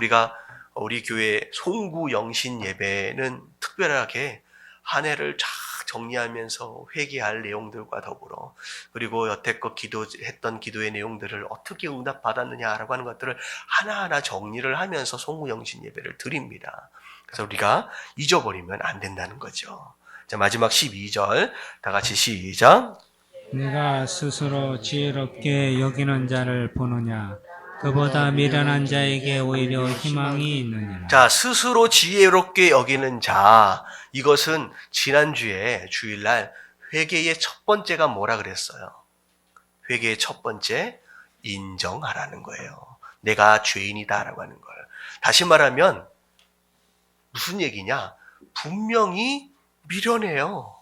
우리 교회 송구 영신 예배는 특별하게 한 해를 쫙 정리하면서 회개할 내용들과 더불어 그리고 여태껏 기도했던 기도의 내용들을 어떻게 응답받았느냐라고 하는 것들을 하나하나 정리를 하면서 송구영신 예배를 드립니다. 그래서 우리가 잊어버리면 안 된다는 거죠. 자, 마지막 12절 다 같이 시작. 내가 스스로 지혜롭게 여기는 자를 보느냐 그보다 미련한 자에게 오히려 희망이 있느니라. 자, 스스로 지혜롭게 여기는 자, 이것은 지난주에 주일날 회개의 첫 번째가 뭐라 그랬어요? 회개의 첫 번째, 인정하라는 거예요. 내가 죄인이다라고 하는 걸. 다시 말하면 무슨 얘기냐? 분명히 미련해요.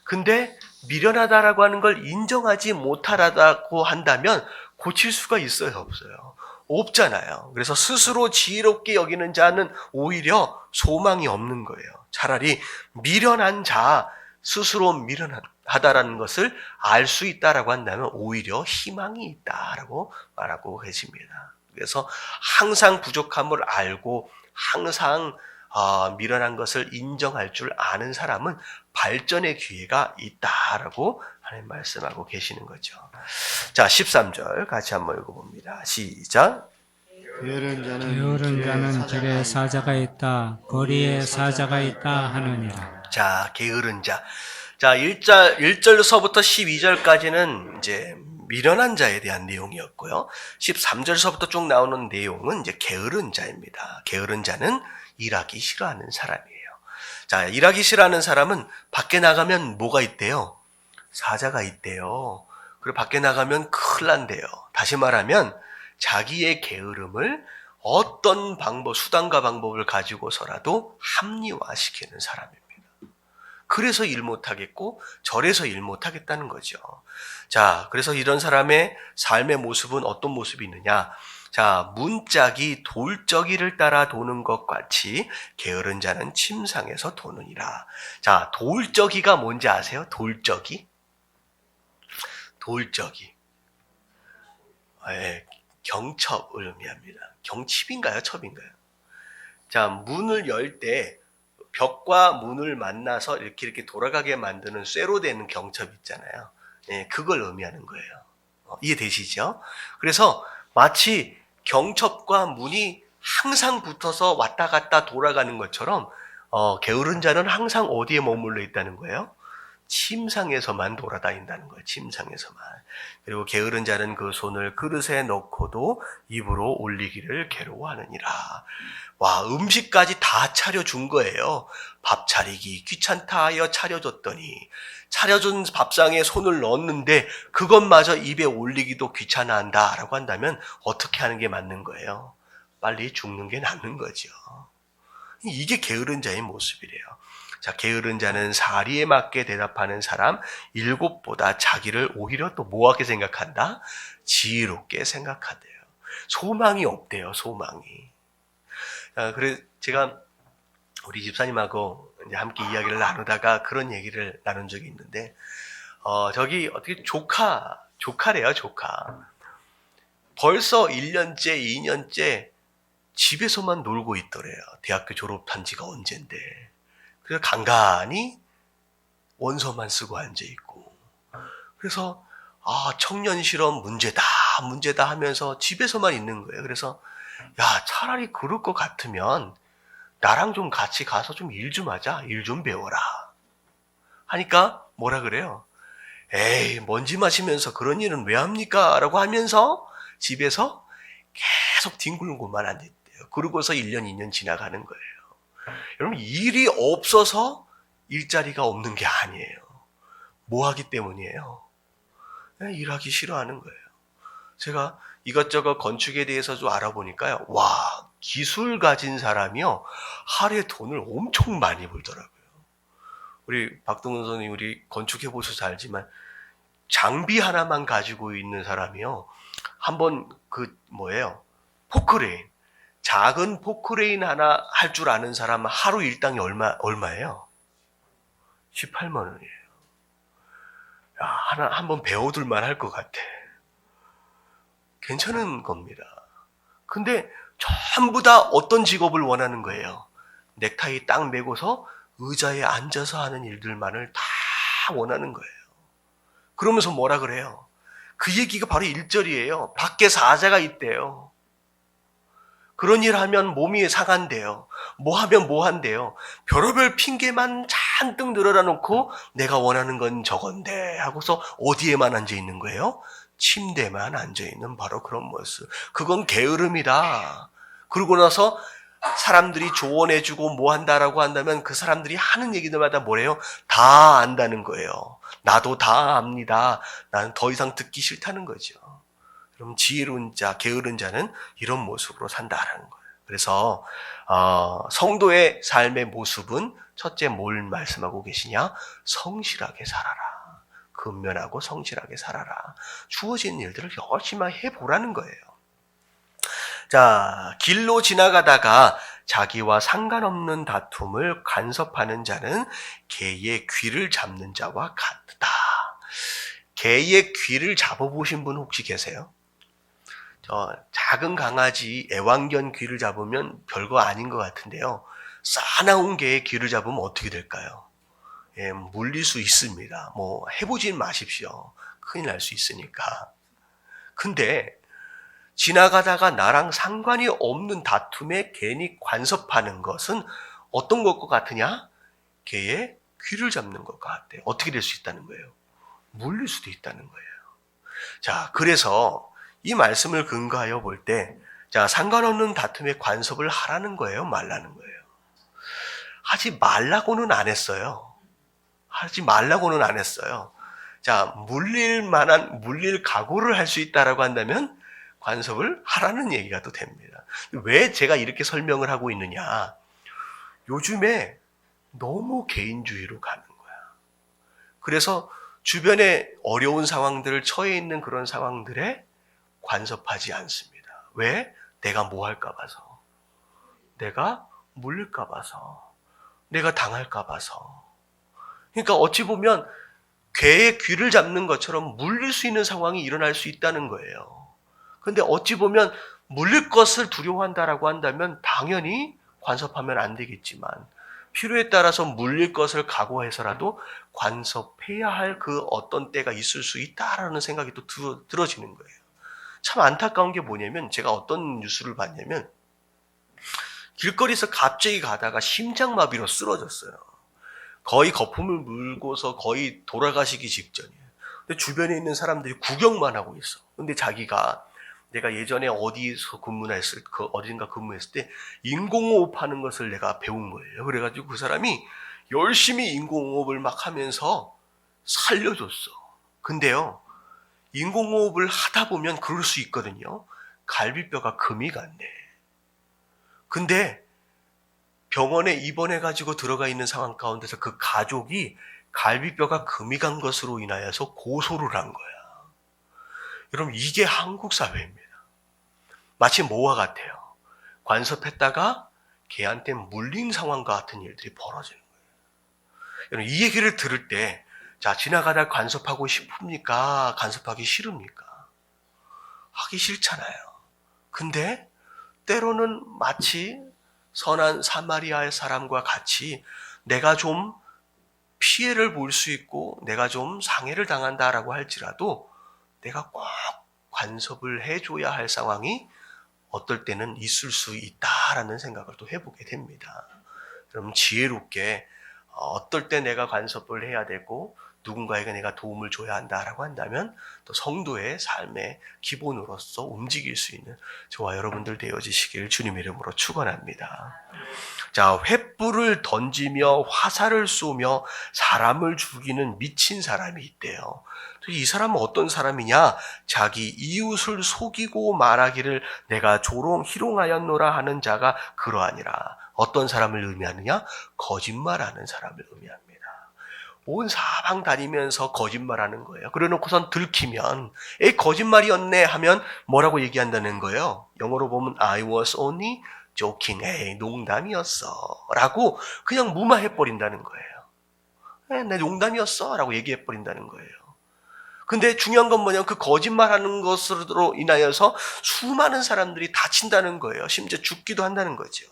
근데 미련하다라고 하는 걸 인정하지 못하다고 한다면 고칠 수가 있어요, 없어요? 없잖아요. 그래서 스스로 지혜롭게 여기는 자는 오히려 소망이 없는 거예요. 차라리 미련한 자, 스스로 미련하다라는 것을 알 수 있다라고 한다면 오히려 희망이 있다라고 말하고 계십니다. 그래서 항상 부족함을 알고 항상 미련한 것을 인정할 줄 아는 사람은 발전의 기회가 있다라고 하나님 말씀하고 계시는 거죠. 자, 13절 같이 한번 읽어봅니다. 시작. 게으른 자는 길에 사자가 있다 거리에 사자가 있다 하느니라. 자, 게으른 자. 자, 1절서부터 12절까지는 이제 미련한 자에 대한 내용이었고요. 13절서부터 쭉 나오는 내용은 이제 게으른 자입니다. 게으른 자는 일하기 싫어하는 사람이에요. 자, 일하기 싫어하는 사람은 밖에 나가면 뭐가 있대요? 사자가 있대요. 그리고 밖에 나가면 큰일 난대요. 다시 말하면 자기의 게으름을 어떤 수단과 방법을 가지고서라도 합리화시키는 사람입니다. 그래서 일 못하겠고 저래서 일 못하겠다는 거죠. 자, 그래서 이런 사람의 삶의 모습은 어떤 모습이 있느냐? 자, 문짝이 돌적이를 따라 도는 것 같이 게으른 자는 침상에서 도느니라. 자, 돌적이가 뭔지 아세요? 돌적이? 돌적이. 경첩을 의미합니다. 경칩인가요? 첩인가요? 자, 문을 열 때 벽과 문을 만나서 이렇게 돌아가게 만드는 쇠로 되는 경첩 있잖아요. 그걸 의미하는 거예요. 이해되시죠? 그래서 마치 경첩과 문이 항상 붙어서 왔다 갔다 돌아가는 것처럼 게으른 자는 항상 어디에 머물러 있다는 거예요? 침상에서만 돌아다닌다는 거예요. 침상에서만. 그리고 게으른 자는 그 손을 그릇에 넣고도 입으로 올리기를 괴로워하느니라. 와, 음식까지 다 차려준 거예요. 밥 차리기 귀찮다 하여 차려줬더니 차려준 밥상에 손을 넣었는데 그것마저 입에 올리기도 귀찮아한다라고 한다면 어떻게 하는 게 맞는 거예요? 빨리 죽는 게 낫는 거죠. 이게 게으른 자의 모습이래요. 자, 게으른 자는 사리에 맞게 대답하는 사람 7보다 자기를 오히려 또 뭐하게 생각한다? 지혜롭게 생각한대요. 소망이 없대요, 소망이. 그래서 제가 우리 집사님하고 이제 함께 이야기를 나누다가 그런 얘기를 나눈 적이 있는데, 저기 어떻게 조카래요, 조카. 벌써 1년째, 2년째 집에서만 놀고 있더래요. 대학교 졸업한 지가 언젠데. 그래서 간간히 원서만 쓰고 앉아있고. 그래서, 청년 실업 문제다 하면서 집에서만 있는 거예요. 그래서, 야, 차라리 그럴 것 같으면 나랑 좀 같이 가서 좀 일 좀 하자. 일 좀 배워라. 하니까 뭐라 그래요? 에이, 먼지 마시면서 그런 일은 왜 합니까? 라고 하면서 집에서 계속 뒹굴고만 앉았대요. 그러고서 1년, 2년 지나가는 거예요. 여러분, 일이 없어서 일자리가 없는 게 아니에요. 뭐 하기 때문이에요? 일하기 싫어하는 거예요. 제가 이것저것 건축에 대해서 좀 알아보니까요. 와, 기술 가진 사람이요. 하루에 돈을 엄청 많이 벌더라고요. 우리 박동훈 선생님, 우리 건축해보셔서 알지만 장비 하나만 가지고 있는 사람이요. 한번 포크레인. 작은 포크레인 하나 할 줄 아는 사람 하루 일당이 얼마예요? 18만 원이에요. 야, 한번 배워둘만 할 것 같아. 괜찮은 겁니다. 근데 전부 다 어떤 직업을 원하는 거예요? 넥타이 딱 매고서 의자에 앉아서 하는 일들만을 다 원하는 거예요. 그러면서 뭐라 그래요? 그 얘기가 바로 1절이에요. 밖에 사자가 있대요. 그런 일 하면 몸이 상한대요. 뭐 하면 뭐 한대요. 별의별 핑계만 잔뜩 늘어나 놓고 내가 원하는 건 저건데 하고서 어디에만 앉아 있는 거예요? 침대만 앉아 있는 바로 그런 모습. 그건 게으름이다. 그러고 나서 사람들이 조언해주고 뭐 한다라고 한다면 그 사람들이 하는 얘기들마다 뭐래요? 다 안다는 거예요. 나도 다 압니다. 나는 더 이상 듣기 싫다는 거죠. 그럼 지혜로운 자, 게으른 자는 이런 모습으로 산다라는 거예요. 그래서 성도의 삶의 모습은 첫째 뭘 말씀하고 계시냐? 성실하게 살아라. 근면하고 성실하게 살아라. 주어진 일들을 열심히 해보라는 거예요. 자, 길로 지나가다가 자기와 상관없는 다툼을 간섭하는 자는 개의 귀를 잡는 자와 같다. 개의 귀를 잡아보신 분 혹시 계세요? 저 작은 강아지 애완견 귀를 잡으면 별거 아닌 것 같은데요. 싸나운 개의 귀를 잡으면 어떻게 될까요? 예, 물릴 수 있습니다. 뭐 해보진 마십시오. 큰일 날 수 있으니까. 근데 지나가다가 나랑 상관이 없는 다툼에 괜히 간섭하는 것은 어떤 것과 같으냐? 개의 귀를 잡는 것과 같아요. 어떻게 될 수 있다는 거예요? 물릴 수도 있다는 거예요. 자, 그래서 이 말씀을 근거하여 볼 때, 자, 상관없는 다툼에 간섭을 하라는 거예요? 말라는 거예요? 하지 말라고는 안 했어요. 하지 말라고는 안 했어요. 자, 물릴 각오를 할 수 있다라고 한다면 간섭을 하라는 얘기가 또 됩니다. 왜 제가 이렇게 설명을 하고 있느냐? 요즘에 너무 개인주의로 가는 거야. 그래서 주변에 어려운 상황들을 처해 있는 그런 상황들에 간섭하지 않습니다. 왜? 내가 뭐 할까 봐서. 내가 물릴까 봐서. 내가 당할까 봐서. 그러니까 어찌 보면 개의 귀를 잡는 것처럼 물릴 수 있는 상황이 일어날 수 있다는 거예요. 근데 어찌 보면 물릴 것을 두려워한다라고 한다면 당연히 간섭하면 안 되겠지만 필요에 따라서 물릴 것을 각오해서라도 간섭해야 할 그 어떤 때가 있을 수 있다라는 생각이 또 들어지는 거예요. 참 안타까운 게 뭐냐면 제가 어떤 뉴스를 봤냐면 길거리에서 갑자기 가다가 심장마비로 쓰러졌어요. 거의 거품을 물고서 거의 돌아가시기 직전이에요. 근데 주변에 있는 사람들이 구경만 하고 있어. 근데 자기가 내가 예전에 어디서 어딘가 근무했을 때 인공호흡 하는 것을 내가 배운 거예요. 그래가지고 그 사람이 열심히 인공호흡을 막 하면서 살려줬어. 근데요, 인공호흡을 하다 보면 그럴 수 있거든요. 갈비뼈가 금이 간대. 근데 병원에 입원해가지고 들어가 있는 상황 가운데서 그 가족이 갈비뼈가 금이 간 것으로 인하여서 고소를 한 거야. 여러분, 이게 한국 사회입니다. 마치 뭐와 같아요? 간섭했다가 걔한테 물린 상황과 같은 일들이 벌어지는 거예요. 여러분, 이 얘기를 들을 때, 자, 지나가다 간섭하고 싶습니까? 간섭하기 싫습니까? 하기 싫잖아요. 근데 때로는 마치 선한 사마리아의 사람과 같이 내가 좀 피해를 볼 수 있고 내가 좀 상해를 당한다라고 할지라도 내가 꼭 간섭을 해줘야 할 상황이 어떨 때는 있을 수 있다라는 생각을 또 해보게 됩니다. 그럼 지혜롭게 어떨 때 내가 간섭을 해야 되고 누군가에게 내가 도움을 줘야 한다라고 한다면 또 성도의 삶의 기본으로서 움직일 수 있는 저와 여러분들 되어지시길 주님의 이름으로 축원합니다. 자, 횃불을 던지며 화살을 쏘며 사람을 죽이는 미친 사람이 있대요. 이 사람은 어떤 사람이냐? 자기 이웃을 속이고 말하기를 내가 희롱하였노라 하는 자가 그러하니라. 어떤 사람을 의미하느냐? 거짓말하는 사람을 의미합니다. 온 사방 다니면서 거짓말하는 거예요. 그래놓고선 들키면 에이 거짓말이었네 하면 뭐라고 얘기한다는 거예요. 영어로 보면 I was only joking. 에이 농담이었어 라고 그냥 무마해버린다는 거예요. 내 농담이었어 라고 얘기해버린다는 거예요. 근데 중요한 건 뭐냐면 그 거짓말하는 것으로 인하여서 수많은 사람들이 다친다는 거예요. 심지어 죽기도 한다는 거죠.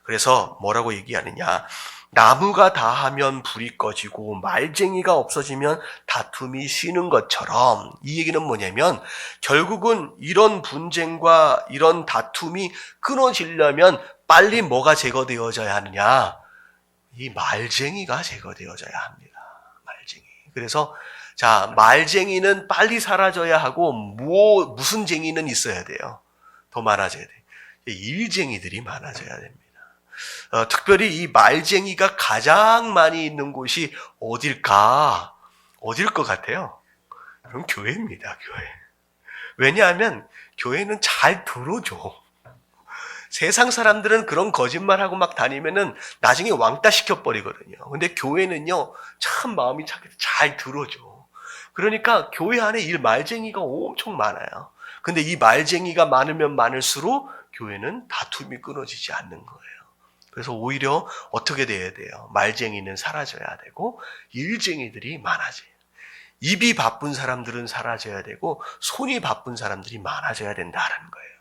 그래서 뭐라고 얘기하느냐. 나무가 다하면 불이 꺼지고 말쟁이가 없어지면 다툼이 쉬는 것처럼 이 얘기는 뭐냐면 결국은 이런 분쟁과 이런 다툼이 끊어지려면 빨리 뭐가 제거되어져야 하느냐. 이 말쟁이가 제거되어져야 합니다. 말쟁이. 그래서 자, 말쟁이는 빨리 사라져야 하고 무슨 쟁이는 있어야 돼요. 더 많아져야 돼요. 일쟁이들이 많아져야 됩니다. 특별히 이 말쟁이가 가장 많이 있는 곳이 어딜까? 어딜 것 같아요? 그럼 교회입니다, 교회. 왜냐하면 교회는 잘 들어줘. 세상 사람들은 그런 거짓말하고 막 다니면은 나중에 왕따 시켜버리거든요. 근데 교회는요, 참 마음이 착해서 잘 들어줘. 그러니까 교회 안에 이 말쟁이가 엄청 많아요. 근데 이 말쟁이가 많으면 많을수록 교회는 다툼이 끊어지지 않는 거예요. 그래서 오히려 어떻게 돼야 돼요? 말쟁이는 사라져야 되고 일쟁이들이 많아져요. 입이 바쁜 사람들은 사라져야 되고 손이 바쁜 사람들이 많아져야 된다는 거예요.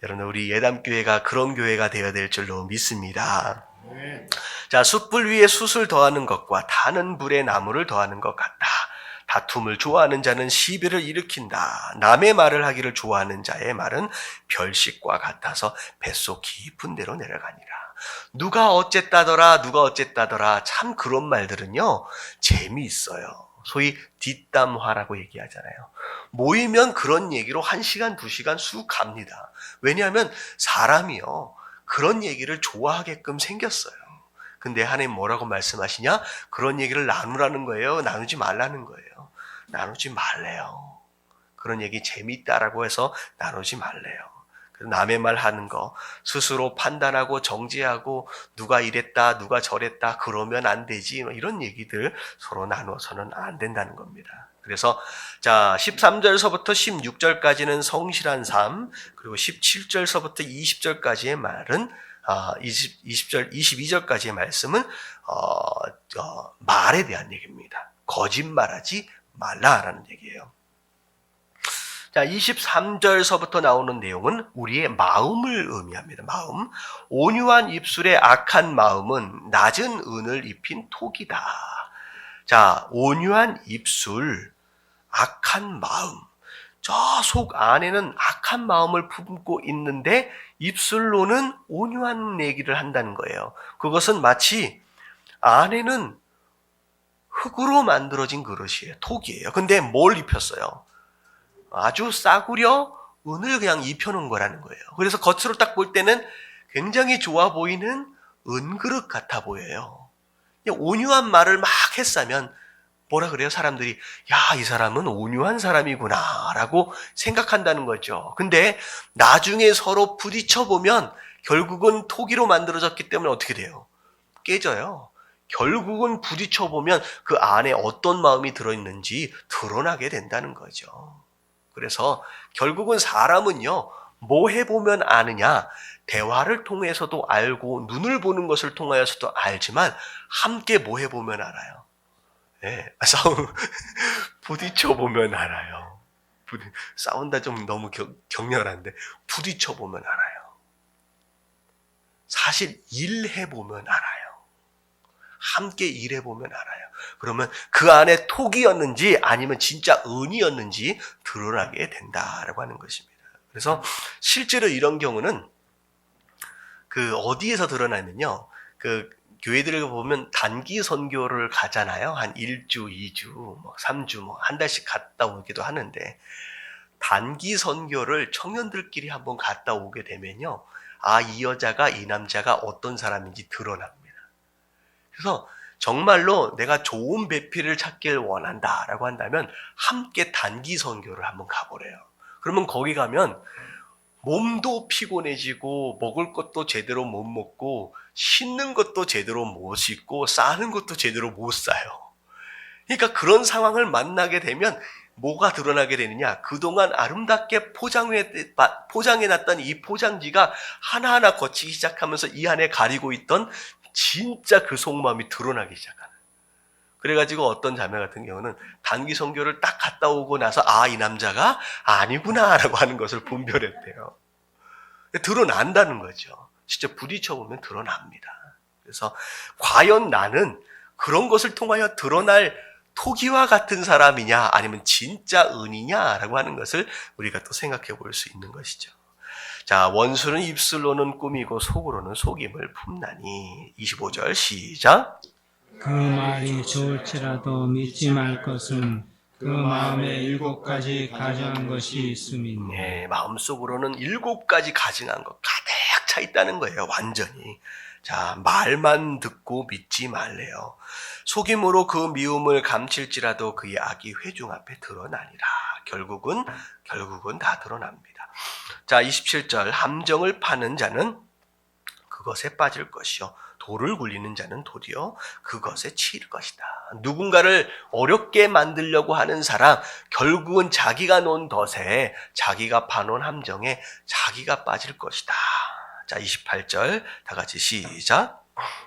여러분 우리 예담교회가 그런 교회가 되어야 될 줄로 믿습니다. 자, 숯불 위에 숯을 더하는 것과 타는 불에 나무를 더하는 것 같다. 다툼을 좋아하는 자는 시비를 일으킨다. 남의 말을 하기를 좋아하는 자의 말은 별식과 같아서 뱃속 깊은 데로 내려가니라. 누가 어쨌다더라 누가 어쨌다더라 참 그런 말들은요 재미있어요. 소위 뒷담화라고 얘기하잖아요. 모이면 그런 얘기로 1시간 2시간 쑥 갑니다. 왜냐하면 사람이요 그런 얘기를 좋아하게끔 생겼어요. 근데 하나님 뭐라고 말씀하시냐? 그런 얘기를 나누라는 거예요? 나누지 말라는 거예요? 나누지 말래요. 그런 얘기 재밌다라고 해서 나누지 말래요. 남의 말 하는 거 스스로 판단하고 정죄하고 누가 이랬다 누가 저랬다 그러면 안 되지 이런 얘기들 서로 나눠서는 안 된다는 겁니다. 그래서 자 13절서부터 16절까지는 성실한 삶 그리고 17절서부터 20절까지의 말은 20절 22절까지의 말씀은 말에 대한 얘기입니다. 거짓말하지 말라라는 얘기예요. 자, 23절서부터 나오는 내용은 우리의 마음을 의미합니다. 마음. 온유한 입술의 악한 마음은 낮은 은을 입힌 톡이다. 자, 온유한 입술, 악한 마음. 저 속 안에는 악한 마음을 품고 있는데 입술로는 온유한 얘기를 한다는 거예요. 그것은 마치 안에는 흙으로 만들어진 그릇이에요. 톡이에요. 근데 뭘 입혔어요? 아주 싸구려 은을 그냥 입혀놓은 거라는 거예요. 그래서 겉으로 딱 볼 때는 굉장히 좋아 보이는 은그릇 같아 보여요. 온유한 말을 막 했으면 뭐라 그래요? 사람들이 야, 이 사람은 온유한 사람이구나 라고 생각한다는 거죠. 근데 나중에 서로 부딪혀보면 결국은 토기로 만들어졌기 때문에 어떻게 돼요? 깨져요. 결국은 부딪혀보면 그 안에 어떤 마음이 들어있는지 드러나게 된다는 거죠. 그래서 결국은 사람은요, 뭐 해보면 아느냐, 대화를 통해서도 알고 눈을 보는 것을 통하여서도 알지만 함께 뭐 해보면 알아요. 네, 부딪혀보면 알아요. 싸운다 좀 너무 격렬한데 부딪혀보면 알아요. 사실 일해보면 알아요. 함께 일해보면 알아요. 그러면 그 안에 톡이었는지 아니면 진짜 은이었는지 드러나게 된다라고 하는 것입니다. 그래서 실제로 이런 경우는 그 어디에서 드러나면요. 그 교회들을 보면 단기 선교를 가잖아요. 한 1주, 2주, 3주, 한 달씩 갔다 오기도 하는데 단기 선교를 청년들끼리 한번 갔다 오게 되면요. 아, 이 여자가 이 남자가 어떤 사람인지 드러납니다. 그래서 정말로 내가 좋은 배필을 찾길 원한다라고 한다면 함께 단기 선교를 한번 가보래요. 그러면 거기 가면 몸도 피곤해지고 먹을 것도 제대로 못 먹고 씻는 것도 제대로 못 씻고 싸는 것도 제대로 못 싸요. 그러니까 그런 상황을 만나게 되면 뭐가 드러나게 되느냐? 그동안 아름답게 포장해놨던 이 포장지가 하나하나 거치기 시작하면서 이 안에 가리고 있던 진짜 그 속마음이 드러나기 시작하는. 그래가지고 어떤 자매 같은 경우는 단기 선교를 딱 갔다 오고 나서 이 남자가 아니구나라고 하는 것을 분별했대요. 드러난다는 거죠. 진짜 부딪혀보면 드러납니다. 그래서 과연 나는 그런 것을 통하여 드러날 토기와 같은 사람이냐 아니면 진짜 은이냐라고 하는 것을 우리가 또 생각해 볼 수 있는 것이죠. 자, 원수는 입술로는 꾸미고 속으로는 속임을 품나니. 25절 시작. 그 말이 좋을지라도 믿지 말 것은 그 마음에 7가지 가증한 것이 있음이니. 네, 마음속으로는 7가지 가증한 것 가득 차 있다는 거예요. 완전히. 자, 말만 듣고 믿지 말래요. 속임으로 그 미움을 감칠지라도 그의 악이 회중 앞에 드러나니라. 결국은 다 드러납니다. 자, 27절. 함정을 파는 자는 그것에 빠질 것이요 돌을 굴리는 자는 도리어 그것에 치일 것이다. 누군가를 어렵게 만들려고 하는 사람, 결국은 자기가 놓은 덫에, 자기가 파놓은 함정에 자기가 빠질 것이다. 자, 28절 다 같이 시작.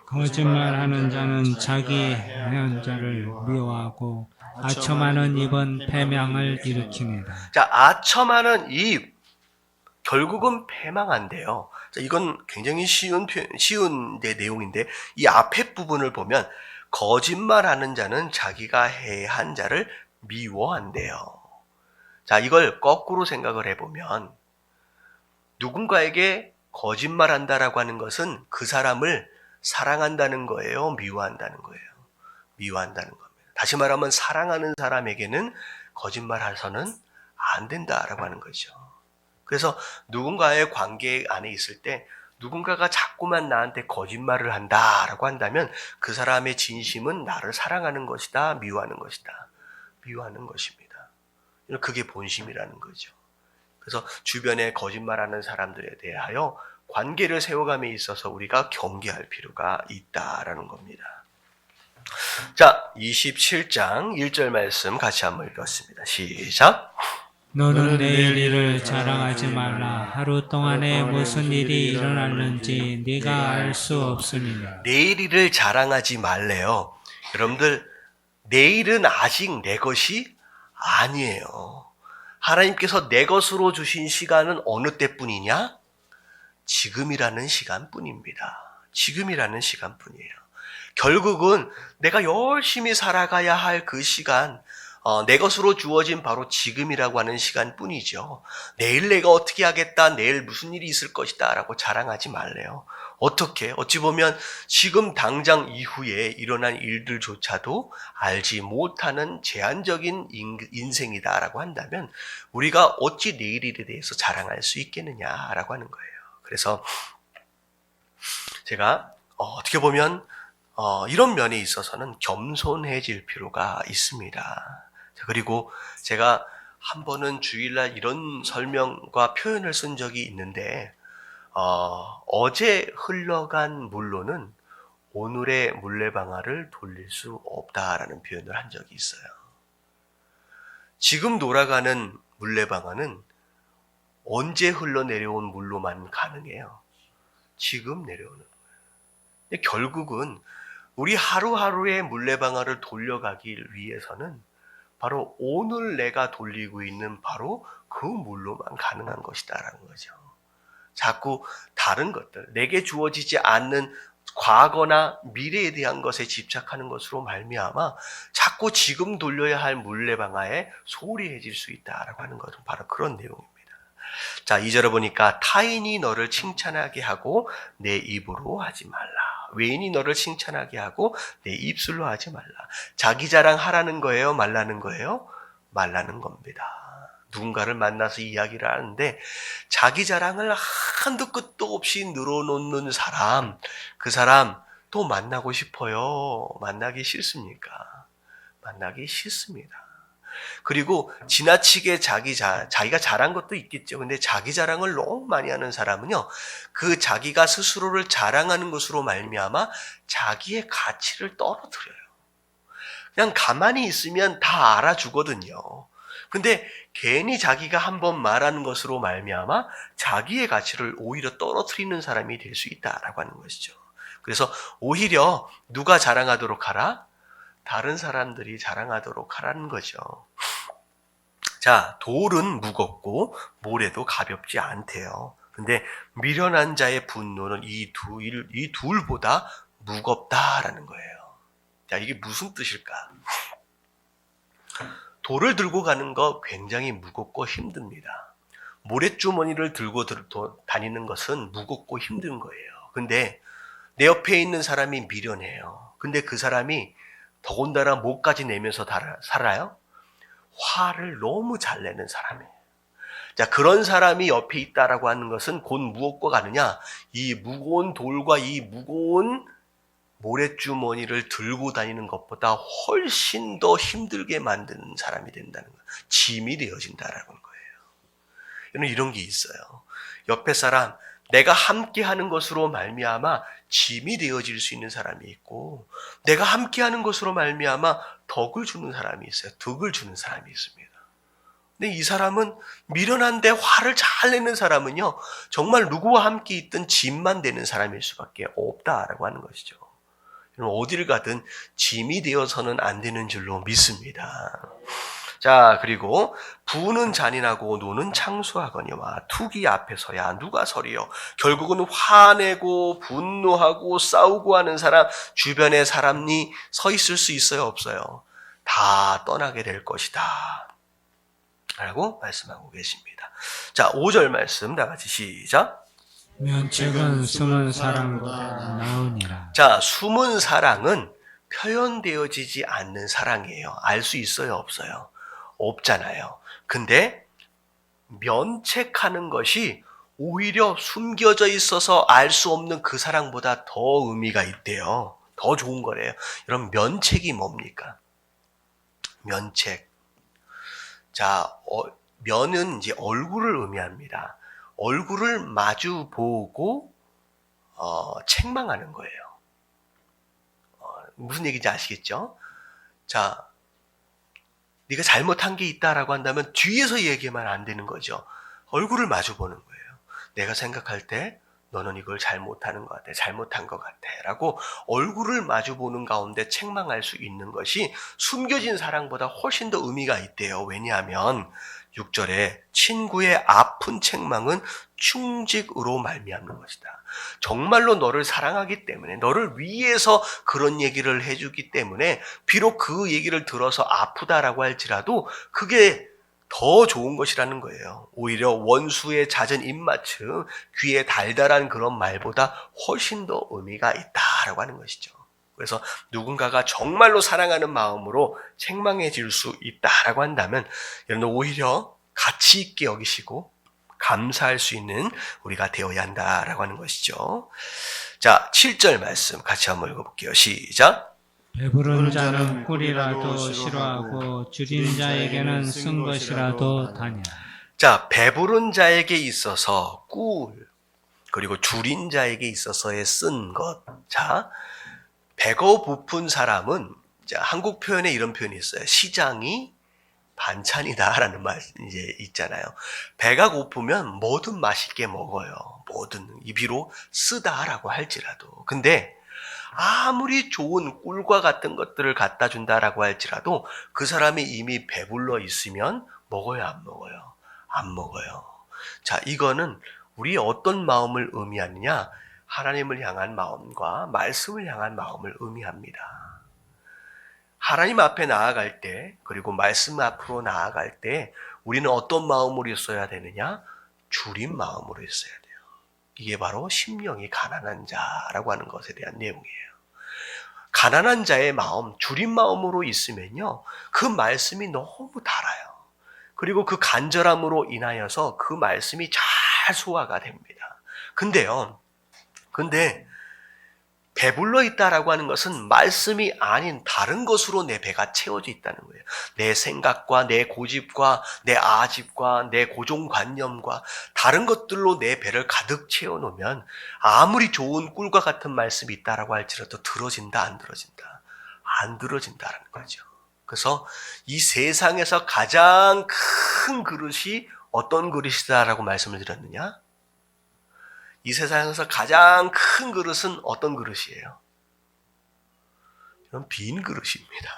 거짓말하는 자는 자기 해한 자를 미워하고 아첨하는 입은 패망을 일으킵니다. 자, 아첨하는 입, 결국은 패망한데요. 자, 이건 굉장히 쉬운 내용인데, 이 앞에 부분을 보면, 거짓말하는 자는 자기가 해한 자를 미워한대요. 자, 이걸 거꾸로 생각을 해보면, 누군가에게 거짓말한다라고 하는 것은 그 사람을 사랑한다는 거예요? 미워한다는 거예요? 미워한다는 겁니다. 다시 말하면 사랑하는 사람에게는 거짓말해서는 안 된다라고 하는 거죠. 그래서 누군가의 관계 안에 있을 때 누군가가 자꾸만 나한테 거짓말을 한다라고 한다면 그 사람의 진심은 나를 사랑하는 것이다, 미워하는 것이다. 미워하는 것입니다. 그게 본심이라는 거죠. 그래서 주변에 거짓말하는 사람들에 대하여 관계를 세워감에 있어서 우리가 경계할 필요가 있다라는 겁니다. 자, 27장 1절 말씀 같이 한번 읽었습니다. 시작. 너는 내일 일을 자랑하지 말라. 하루 동안에 무슨 일이 일어났는지 네가 알 수 없음이라. 내일 일을 자랑하지 말래요. 여러분들, 내일은 아직 내 것이 아니에요. 하나님께서 내 것으로 주신 시간은 어느 때뿐이냐? 지금이라는 시간뿐입니다. 지금이라는 시간뿐이에요. 결국은 내가 열심히 살아가야 할 그 시간, 내 것으로 주어진 바로 지금이라고 하는 시간뿐이죠. 내일 내가 어떻게 하겠다, 내일 무슨 일이 있을 것이다 라고 자랑하지 말래요. 어떻게? 어찌 보면 지금 당장 이후에 일어난 일들조차도 알지 못하는 제한적인 인생이다라고 한다면 우리가 어찌 내일 일에 대해서 자랑할 수 있겠느냐라고 하는 거예요. 그래서 제가 어떻게 보면 이런 면에 있어서는 겸손해질 필요가 있습니다. 그리고 제가 한 번은 주일날 이런 설명과 표현을 쓴 적이 있는데 어제 흘러간 물로는 오늘의 물레방아를 돌릴 수 없다라는 표현을 한 적이 있어요. 지금 돌아가는 물레방아는 언제 흘러내려온 물로만 가능해요. 지금 내려오는 거예요. 근데 결국은 우리 하루하루의 물레방아를 돌려가기 위해서는 바로 오늘 내가 돌리고 있는 바로 그 물로만 가능한 것이다라는 거죠. 자꾸 다른 것들, 내게 주어지지 않는 과거나 미래에 대한 것에 집착하는 것으로 말미암아 자꾸 지금 돌려야 할 물레방아에 소홀해질 수 있다라고 하는 것은 바로 그런 내용입니다. 자, 2절에 보니까 타인이 너를 칭찬하게 하고 내 입으로 하지 말라. 외인이 너를 칭찬하게 하고 내 입술로 하지 말라. 자기 자랑하라는 거예요? 말라는 거예요? 말라는 겁니다. 누군가를 만나서 이야기를 하는데 자기 자랑을 한도 끝도 없이 늘어놓는 사람, 그 사람 또 만나고 싶어요? 만나기 싫습니까? 만나기 싫습니다. 그리고 지나치게 자기가 잘한 것도 있겠죠. 근데 자기 자랑을 너무 많이 하는 사람은요, 그 자기가 스스로를 자랑하는 것으로 말미암아 자기의 가치를 떨어뜨려요. 그냥 가만히 있으면 다 알아주거든요. 근데 괜히 자기가 한번 말하는 것으로 말미암아 자기의 가치를 오히려 떨어뜨리는 사람이 될 수 있다라고 하는 것이죠. 그래서 오히려 누가 자랑하도록 하라? 다른 사람들이 자랑하도록 하라는 거죠. 자, 돌은 무겁고 모래도 가볍지 않대요. 근데 미련한 자의 분노는 이 둘보다 무겁다라는 거예요. 자, 이게 무슨 뜻일까? 돌을 들고 가는 거 굉장히 무겁고 힘듭니다. 모래주머니를 들고 다니는 것은 무겁고 힘든 거예요. 근데 내 옆에 있는 사람이 미련해요. 근데 그 사람이 더군다나 목까지 내면서 살아요? 화를 너무 잘 내는 사람이에요. 자, 그런 사람이 옆에 있다라고 하는 것은 곧 무엇과 같느냐? 이 무거운 돌과 이 무거운 모래주머니를 들고 다니는 것보다 훨씬 더 힘들게 만드는 사람이 된다는 거예요. 짐이 되어진다라는 거예요. 이런 게 있어요. 옆에 사람, 내가 함께 하는 것으로 말미암아 짐이 되어질 수 있는 사람이 있고, 내가 함께 하는 것으로 말미암아 덕을 주는 사람이 있어요. 덕을 주는 사람이 있습니다. 근데 이 사람은 미련한데 화를 잘 내는 사람은요, 정말 누구와 함께 있든 짐만 되는 사람일 수밖에 없다라고 하는 것이죠. 어디를 가든 짐이 되어서는 안 되는 줄로 믿습니다. 자, 그리고 부는 잔인하고 노는 창수하거니와 투기 앞에서야 누가 서리요. 결국은 화내고 분노하고 싸우고 하는 사람, 주변에 사람이 서 있을 수 있어요, 없어요? 다 떠나게 될 것이다 라고 말씀하고 계십니다. 자, 5절 말씀 다 같이 시작. 면책은 숨은 사랑보다 나으니라. 자, 숨은 사랑은 표현되어지지 않는 사랑이에요. 알 수 있어요, 없어요? 없잖아요. 근데 면책하는 것이 오히려 숨겨져 있어서 알 수 없는 그 사랑보다 더 의미가 있대요. 더 좋은 거래요. 여러분, 면책이 뭡니까? 면책. 자, 면은 이제 얼굴을 의미합니다. 얼굴을 마주 보고 책망하는 거예요. 무슨 얘기인지 아시겠죠? 자, 네가 잘못한 게 있다라고 한다면 뒤에서 얘기하면 안 되는 거죠. 얼굴을 마주 보는 거예요. 내가 생각할 때 너는 이걸 잘못하는 것 같아. 잘못한 것 같아. 라고 얼굴을 마주 보는 가운데 책망할 수 있는 것이 숨겨진 사랑보다 훨씬 더 의미가 있대요. 왜냐하면 6절에 친구의 아픈 책망은 충직으로 말미암는 것이다. 정말로 너를 사랑하기 때문에, 너를 위해서 그런 얘기를 해주기 때문에 비록 그 얘기를 들어서 아프다라고 할지라도 그게 더 좋은 것이라는 거예요. 오히려 원수의 잦은 입맞춤, 귀에 달달한 그런 말보다 훨씬 더 의미가 있다라고 하는 것이죠. 그래서 누군가가 정말로 사랑하는 마음으로 책망해 줄 수 있다라고 한다면 여러분 오히려 가치 있게 여기시고 감사할 수 있는 우리가 되어야 한다라고 하는 것이죠. 자, 7절 말씀 같이 한번 읽어볼게요. 시작. 배부른 자는 꿀이라도 싫어하고 줄인 자에게는 쓴 것이라도 다냐. 자, 배부른 자에게 있어서 꿀, 그리고 줄인 자에게 있어서의 쓴 것. 자, 배가 고픈 사람은, 자, 한국 표현에 이런 표현이 있어요. 시장이 반찬이다라는 말 이제 있잖아요. 배가 고프면 뭐든 맛있게 먹어요. 뭐든 비록 쓰다라고 할지라도. 근데 아무리 좋은 꿀과 같은 것들을 갖다 준다라고 할지라도 그 사람이 이미 배불러 있으면 먹어요, 안 먹어요? 안 먹어요. 자, 이거는 우리 어떤 마음을 의미하느냐? 하나님을 향한 마음과 말씀을 향한 마음을 의미합니다. 하나님 앞에 나아갈 때, 그리고 말씀 앞으로 나아갈 때 우리는 어떤 마음으로 있어야 되느냐? 줄인 마음으로 있어야 돼요. 이게 바로 심령이 가난한 자라고 하는 것에 대한 내용이에요. 가난한 자의 마음, 줄인 마음으로 있으면요, 그 말씀이 너무 달아요. 그리고 그 간절함으로 인하여서 그 말씀이 잘 소화가 됩니다. 근데 배불러 있다라고 하는 것은 말씀이 아닌 다른 것으로 내 배가 채워져 있다는 거예요. 내 생각과 내 고집과 내 아집과 내 고정관념과 다른 것들로 내 배를 가득 채워놓으면 아무리 좋은 꿀과 같은 말씀이 있다라고 할지라도 들어진다, 안 들어진다? 안 들어진다는 거죠. 그래서 이 세상에서 가장 큰 그릇이 어떤 그릇이다라고 말씀을 드렸느냐? 이 세상에서 가장 큰 그릇은 어떤 그릇이에요? 이런 빈 그릇입니다.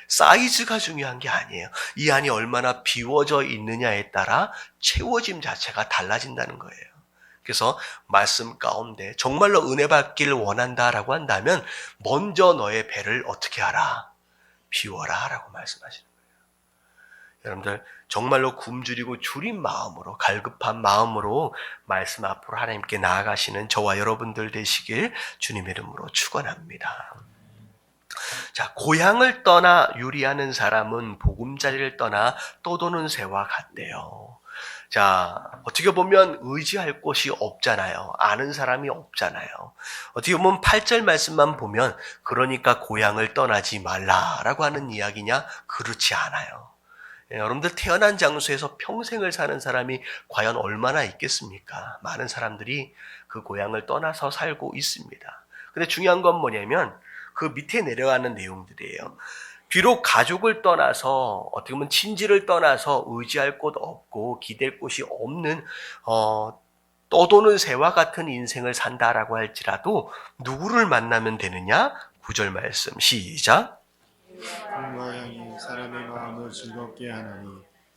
사이즈가 중요한 게 아니에요. 이 안이 얼마나 비워져 있느냐에 따라 채워짐 자체가 달라진다는 거예요. 그래서 말씀 가운데 정말로 은혜 받기를 원한다라고 한다면 먼저 너의 배를 어떻게 하라? 비워라 라고 말씀하시는 거예요. 여러분들 정말로 굶주리고 줄인 마음으로 갈급한 마음으로 말씀 앞으로 하나님께 나아가시는 저와 여러분들 되시길 주님의 이름으로 축원합니다. 자, 고향을 떠나 유리하는 사람은 보금자리를 떠나 떠도는 새와 같대요. 자, 어떻게 보면 의지할 곳이 없잖아요. 아는 사람이 없잖아요. 어떻게 보면 8절 말씀만 보면 그러니까 고향을 떠나지 말라라고 하는 이야기냐? 그렇지 않아요. 여러분들 태어난 장소에서 평생을 사는 사람이 과연 얼마나 있겠습니까? 많은 사람들이 그 고향을 떠나서 살고 있습니다. 근데 중요한 건 뭐냐면 그 밑에 내려가는 내용들이에요. 비록 가족을 떠나서 어떻게 보면 친지를 떠나서 의지할 곳 없고 기댈 곳이 없는 떠도는 새와 같은 인생을 산다라고 할지라도 누구를 만나면 되느냐? 9절 말씀 시작. 공과 양이 사람의 마음을 즐겁게 하나니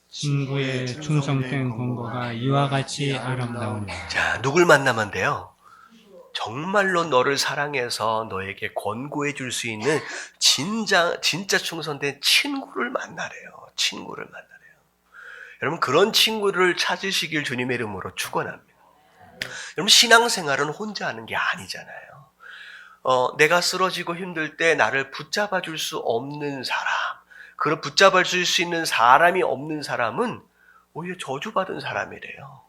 친구의 충성된 공고가 이와 같이 아름다우니. 자, 누굴 만나면 돼요? 정말로 너를 사랑해서 너에게 권고해 줄 수 있는 진짜 충성된 친구를 만나래요. 친구를 만나래요. 여러분 그런 친구를 찾으시길 주님의 이름으로 축원합니다. 여러분 신앙생활은 혼자 하는 게 아니잖아요. 내가 쓰러지고 힘들 때 나를 붙잡아 줄 수 없는 사람, 그걸 붙잡아 줄 수 있는 사람이 없는 사람은 오히려 저주받은 사람이래요.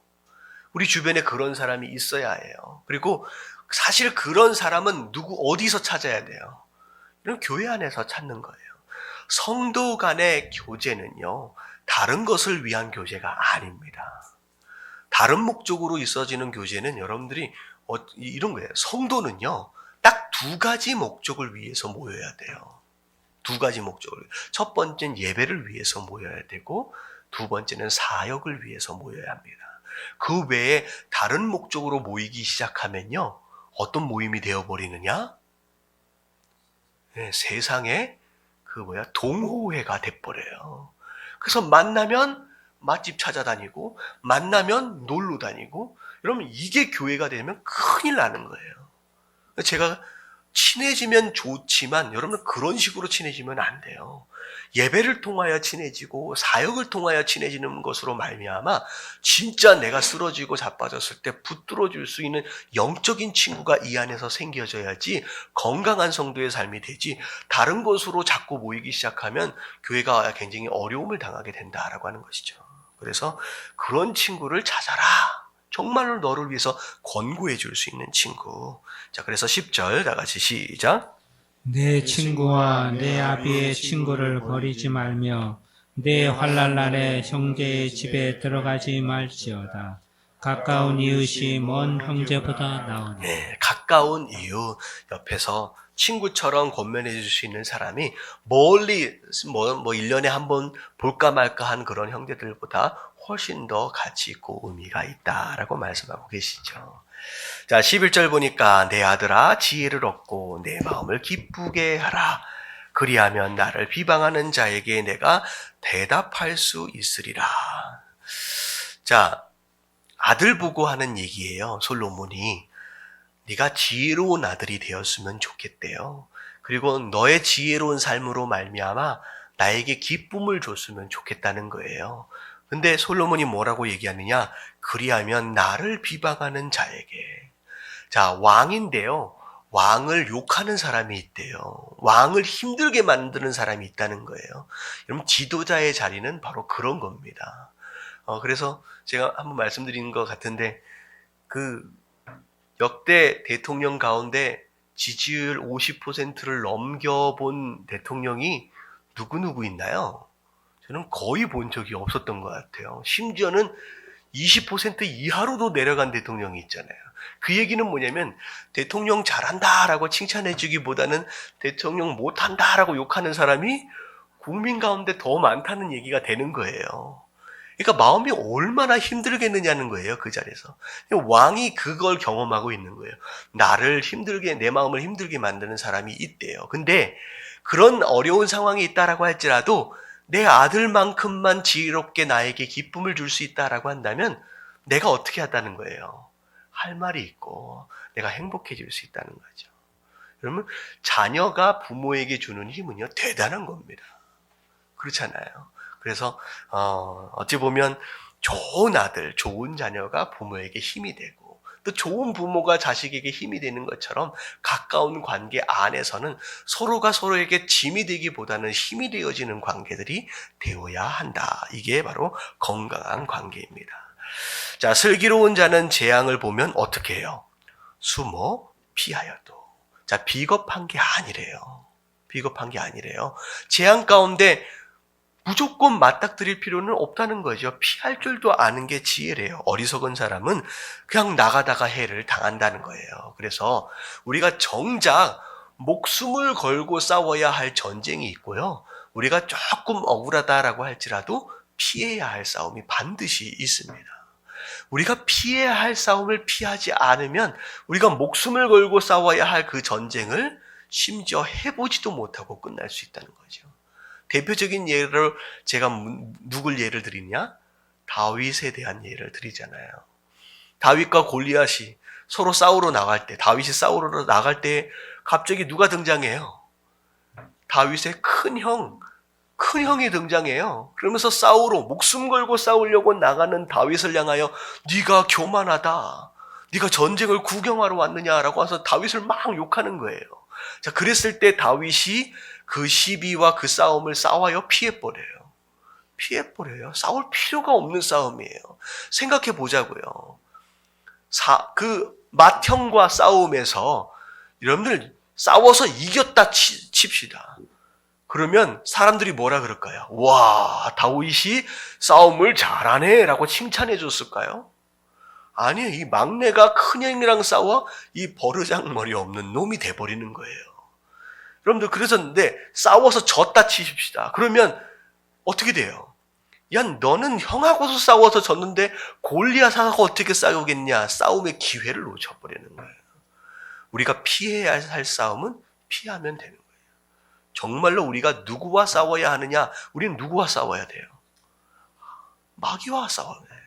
우리 주변에 그런 사람이 있어야 해요. 그리고 사실 그런 사람은 어디서 찾아야 돼요? 이런 교회 안에서 찾는 거예요. 성도 간의 교제는요, 다른 것을 위한 교제가 아닙니다. 다른 목적으로 있어지는 교제는 여러분들이 이런 거예요. 성도는요, 딱 두 가지 목적을 위해서 모여야 돼요. 두 가지 목적을. 첫 번째는 예배를 위해서 모여야 되고, 두 번째는 사역을 위해서 모여야 합니다. 그 외에 다른 목적으로 모이기 시작하면요, 어떤 모임이 되어버리느냐? 네, 세상에 동호회가 돼버려요. 그래서 만나면 맛집 찾아다니고, 만나면 놀러 다니고, 이러면 이게 교회가 되면 큰일 나는 거예요. 제가 친해지면 좋지만 여러분 그런 식으로 친해지면 안 돼요. 예배를 통하여 친해지고 사역을 통하여 친해지는 것으로 말미암아 진짜 내가 쓰러지고 자빠졌을 때 붙들어 줄 수 있는 영적인 친구가 이 안에서 생겨져야지 건강한 성도의 삶이 되지, 다른 곳으로 자꾸 모이기 시작하면 교회가 굉장히 어려움을 당하게 된다라고 하는 것이죠. 그래서 그런 친구를 찾아라. 정말로 너를 위해서 권고해 줄 수 있는 친구. 자, 그래서 10절 다 같이 시작. 내 친구와 내 아비의 친구를 버리지 말며 내 환난 날에 형제의 집에 들어가지 말지어다. 가까운 이웃이 먼 형제보다 나으니. 네, 가까운 이웃 옆에서 친구처럼 권면해 줄 수 있는 사람이 멀리 1년에 한 번 볼까 말까 한 그런 형제들보다 훨씬 더 가치 있고 의미가 있다라고 말씀하고 계시죠. 자, 11절 보니까 내 아들아 지혜를 얻고 내 마음을 기쁘게 하라. 그리하면 나를 비방하는 자에게 내가 대답할 수 있으리라. 자, 아들 보고 하는 얘기예요. 솔로몬이 네가 지혜로운 아들이 되었으면 좋겠대요. 그리고 너의 지혜로운 삶으로 말미암아 나에게 기쁨을 줬으면 좋겠다는 거예요. 근데 솔로몬이 뭐라고 얘기하느냐? 그리하면 나를 비방하는 자에게. 자, 왕인데요. 왕을 욕하는 사람이 있대요. 왕을 힘들게 만드는 사람이 있다는 거예요. 여러분, 지도자의 자리는 바로 그런 겁니다. 그래서 제가 한번 말씀드린 것 같은데, 역대 대통령 가운데 지지율 50%를 넘겨본 대통령이 누구 있나요? 저는 거의 본 적이 없었던 것 같아요. 심지어는 20% 이하로도 내려간 대통령이 있잖아요. 그 얘기는 뭐냐면 대통령 잘한다라고 칭찬해주기보다는 대통령 못한다라고 욕하는 사람이 국민 가운데 더 많다는 얘기가 되는 거예요. 그러니까 마음이 얼마나 힘들겠느냐는 거예요. 그 자리에서. 왕이 그걸 경험하고 있는 거예요. 나를 힘들게, 내 마음을 힘들게 만드는 사람이 있대요. 근데 그런 어려운 상황이 있다라고 할지라도 내 아들만큼만 지혜롭게 나에게 기쁨을 줄 수 있다라고 한다면 내가 어떻게 하다는 거예요. 할 말이 있고 내가 행복해질 수 있다는 거죠. 그러면 자녀가 부모에게 주는 힘은요, 대단한 겁니다. 그렇잖아요. 그래서 어찌 보면 좋은 아들, 좋은 자녀가 부모에게 힘이 되고 또 좋은 부모가 자식에게 힘이 되는 것처럼 가까운 관계 안에서는 서로가 서로에게 짐이 되기보다는 힘이 되어지는 관계들이 되어야 한다. 이게 바로 건강한 관계입니다. 자, 슬기로운 자는 재앙을 보면 어떻게 해요? 숨어 피하여도. 자, 비겁한 게 아니래요. 비겁한 게 아니래요. 재앙 가운데 무조건 맞닥뜨릴 필요는 없다는 거죠. 피할 줄도 아는 게 지혜래요. 어리석은 사람은 그냥 나가다가 해를 당한다는 거예요. 그래서 우리가 정작 목숨을 걸고 싸워야 할 전쟁이 있고요. 우리가 조금 억울하다라고 할지라도 피해야 할 싸움이 반드시 있습니다. 우리가 피해야 할 싸움을 피하지 않으면 우리가 목숨을 걸고 싸워야 할 그 전쟁을 심지어 해보지도 못하고 끝날 수 있다는 거죠. 대표적인 예를 제가 누굴 예를 드리냐? 다윗에 대한 예를 드리잖아요. 다윗과 골리앗이 서로 싸우러 나갈 때, 다윗이 싸우러 나갈 때 갑자기 누가 등장해요? 다윗의 큰 형이 등장해요. 그러면서 싸우러, 목숨 걸고 싸우려고 나가는 다윗을 향하여 네가 교만하다. 네가 전쟁을 구경하러 왔느냐라고 해서 다윗을 막 욕하는 거예요. 자, 그랬을 때 다윗이 그 시비와 그 싸움을 싸워요? 피해버려요. 피해버려요. 싸울 필요가 없는 싸움이에요. 생각해 보자고요. 그 맏형과 싸움에서 여러분들 싸워서 이겼다 칩시다. 그러면 사람들이 뭐라 그럴까요? 와, 다윗이 싸움을 잘하네 라고 칭찬해 줬을까요? 아니요. 이 막내가 큰형이랑 싸워 이 버르장머리 없는 놈이 돼버리는 거예요. 여러분들 그랬었는데 싸워서 졌다 치십시다. 그러면 어떻게 돼요? 야, 너는 형하고도 싸워서 졌는데 골리앗하고 어떻게 싸우겠냐? 싸움의 기회를 놓쳐버리는 거예요. 우리가 피해야 할 싸움은 피하면 되는 거예요. 정말로 우리가 누구와 싸워야 하느냐? 우리는 누구와 싸워야 돼요? 마귀와 싸워야 돼요.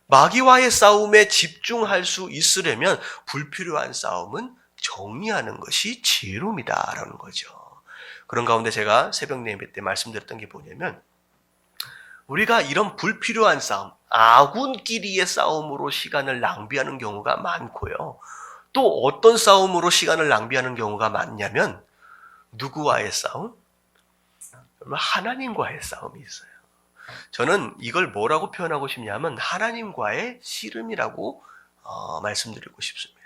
마귀와의 싸움에 집중할 수 있으려면 불필요한 싸움은 정리하는 것이 지혜로움이다라는 거죠. 그런 가운데 제가 새벽 예배 때 말씀드렸던 게 뭐냐면 우리가 이런 불필요한 싸움, 아군끼리의 싸움으로 시간을 낭비하는 경우가 많고요. 또 어떤 싸움으로 시간을 낭비하는 경우가 많냐면 누구와의 싸움? 하나님과의 싸움이 있어요. 저는 이걸 뭐라고 표현하고 싶냐면 하나님과의 씨름이라고 말씀드리고 싶습니다.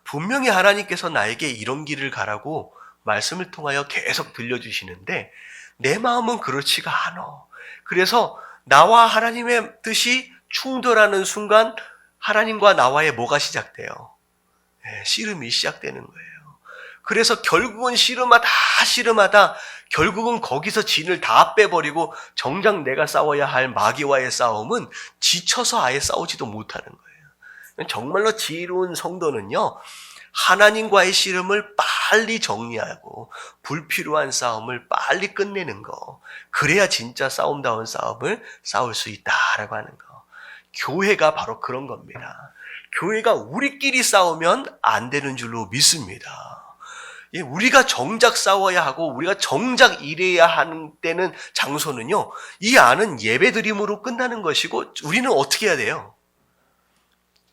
분명히 하나님께서 나에게 이런 길을 가라고 말씀을 통하여 계속 들려주시는데 내 마음은 그렇지가 않아. 그래서 나와 하나님의 뜻이 충돌하는 순간 하나님과 나와의 뭐가 시작돼요? 씨름이 시작되는 거예요. 그래서 결국은 씨름하다 결국은 거기서 진을 다 빼버리고 정작 내가 싸워야 할 마귀와의 싸움은 지쳐서 아예 싸우지도 못하는 거예요. 정말로 지혜로운 성도는요, 하나님과의 씨름을 빨리 정리하고 불필요한 싸움을 빨리 끝내는 거. 그래야 진짜 싸움다운 싸움을 싸울 수 있다라고 하는 거. 교회가 바로 그런 겁니다. 교회가 우리끼리 싸우면 안 되는 줄로 믿습니다. 우리가 정작 싸워야 하고 우리가 정작 일해야 하는 때는 장소는요, 이 안은 예배드림으로 끝나는 것이고 우리는 어떻게 해야 돼요?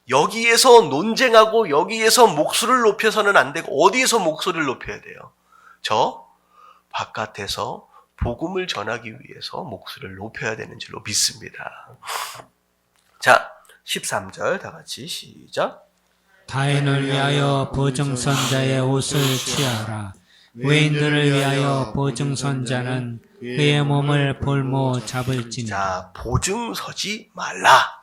여기에서 논쟁하고 여기에서 목소리를 높여서는 안 되고 어디에서 목소리를 높여야 돼요? 저 바깥에서 복음을 전하기 위해서 목소리를 높여야 되는 줄로 믿습니다. 자, 13절 다 같이 시작. 타인을 위하여 보증선자의 옷을 취하라. 외인들을 위하여 보증선자는 그의 몸을 볼모 잡을지니. 자, 보증서지 말라.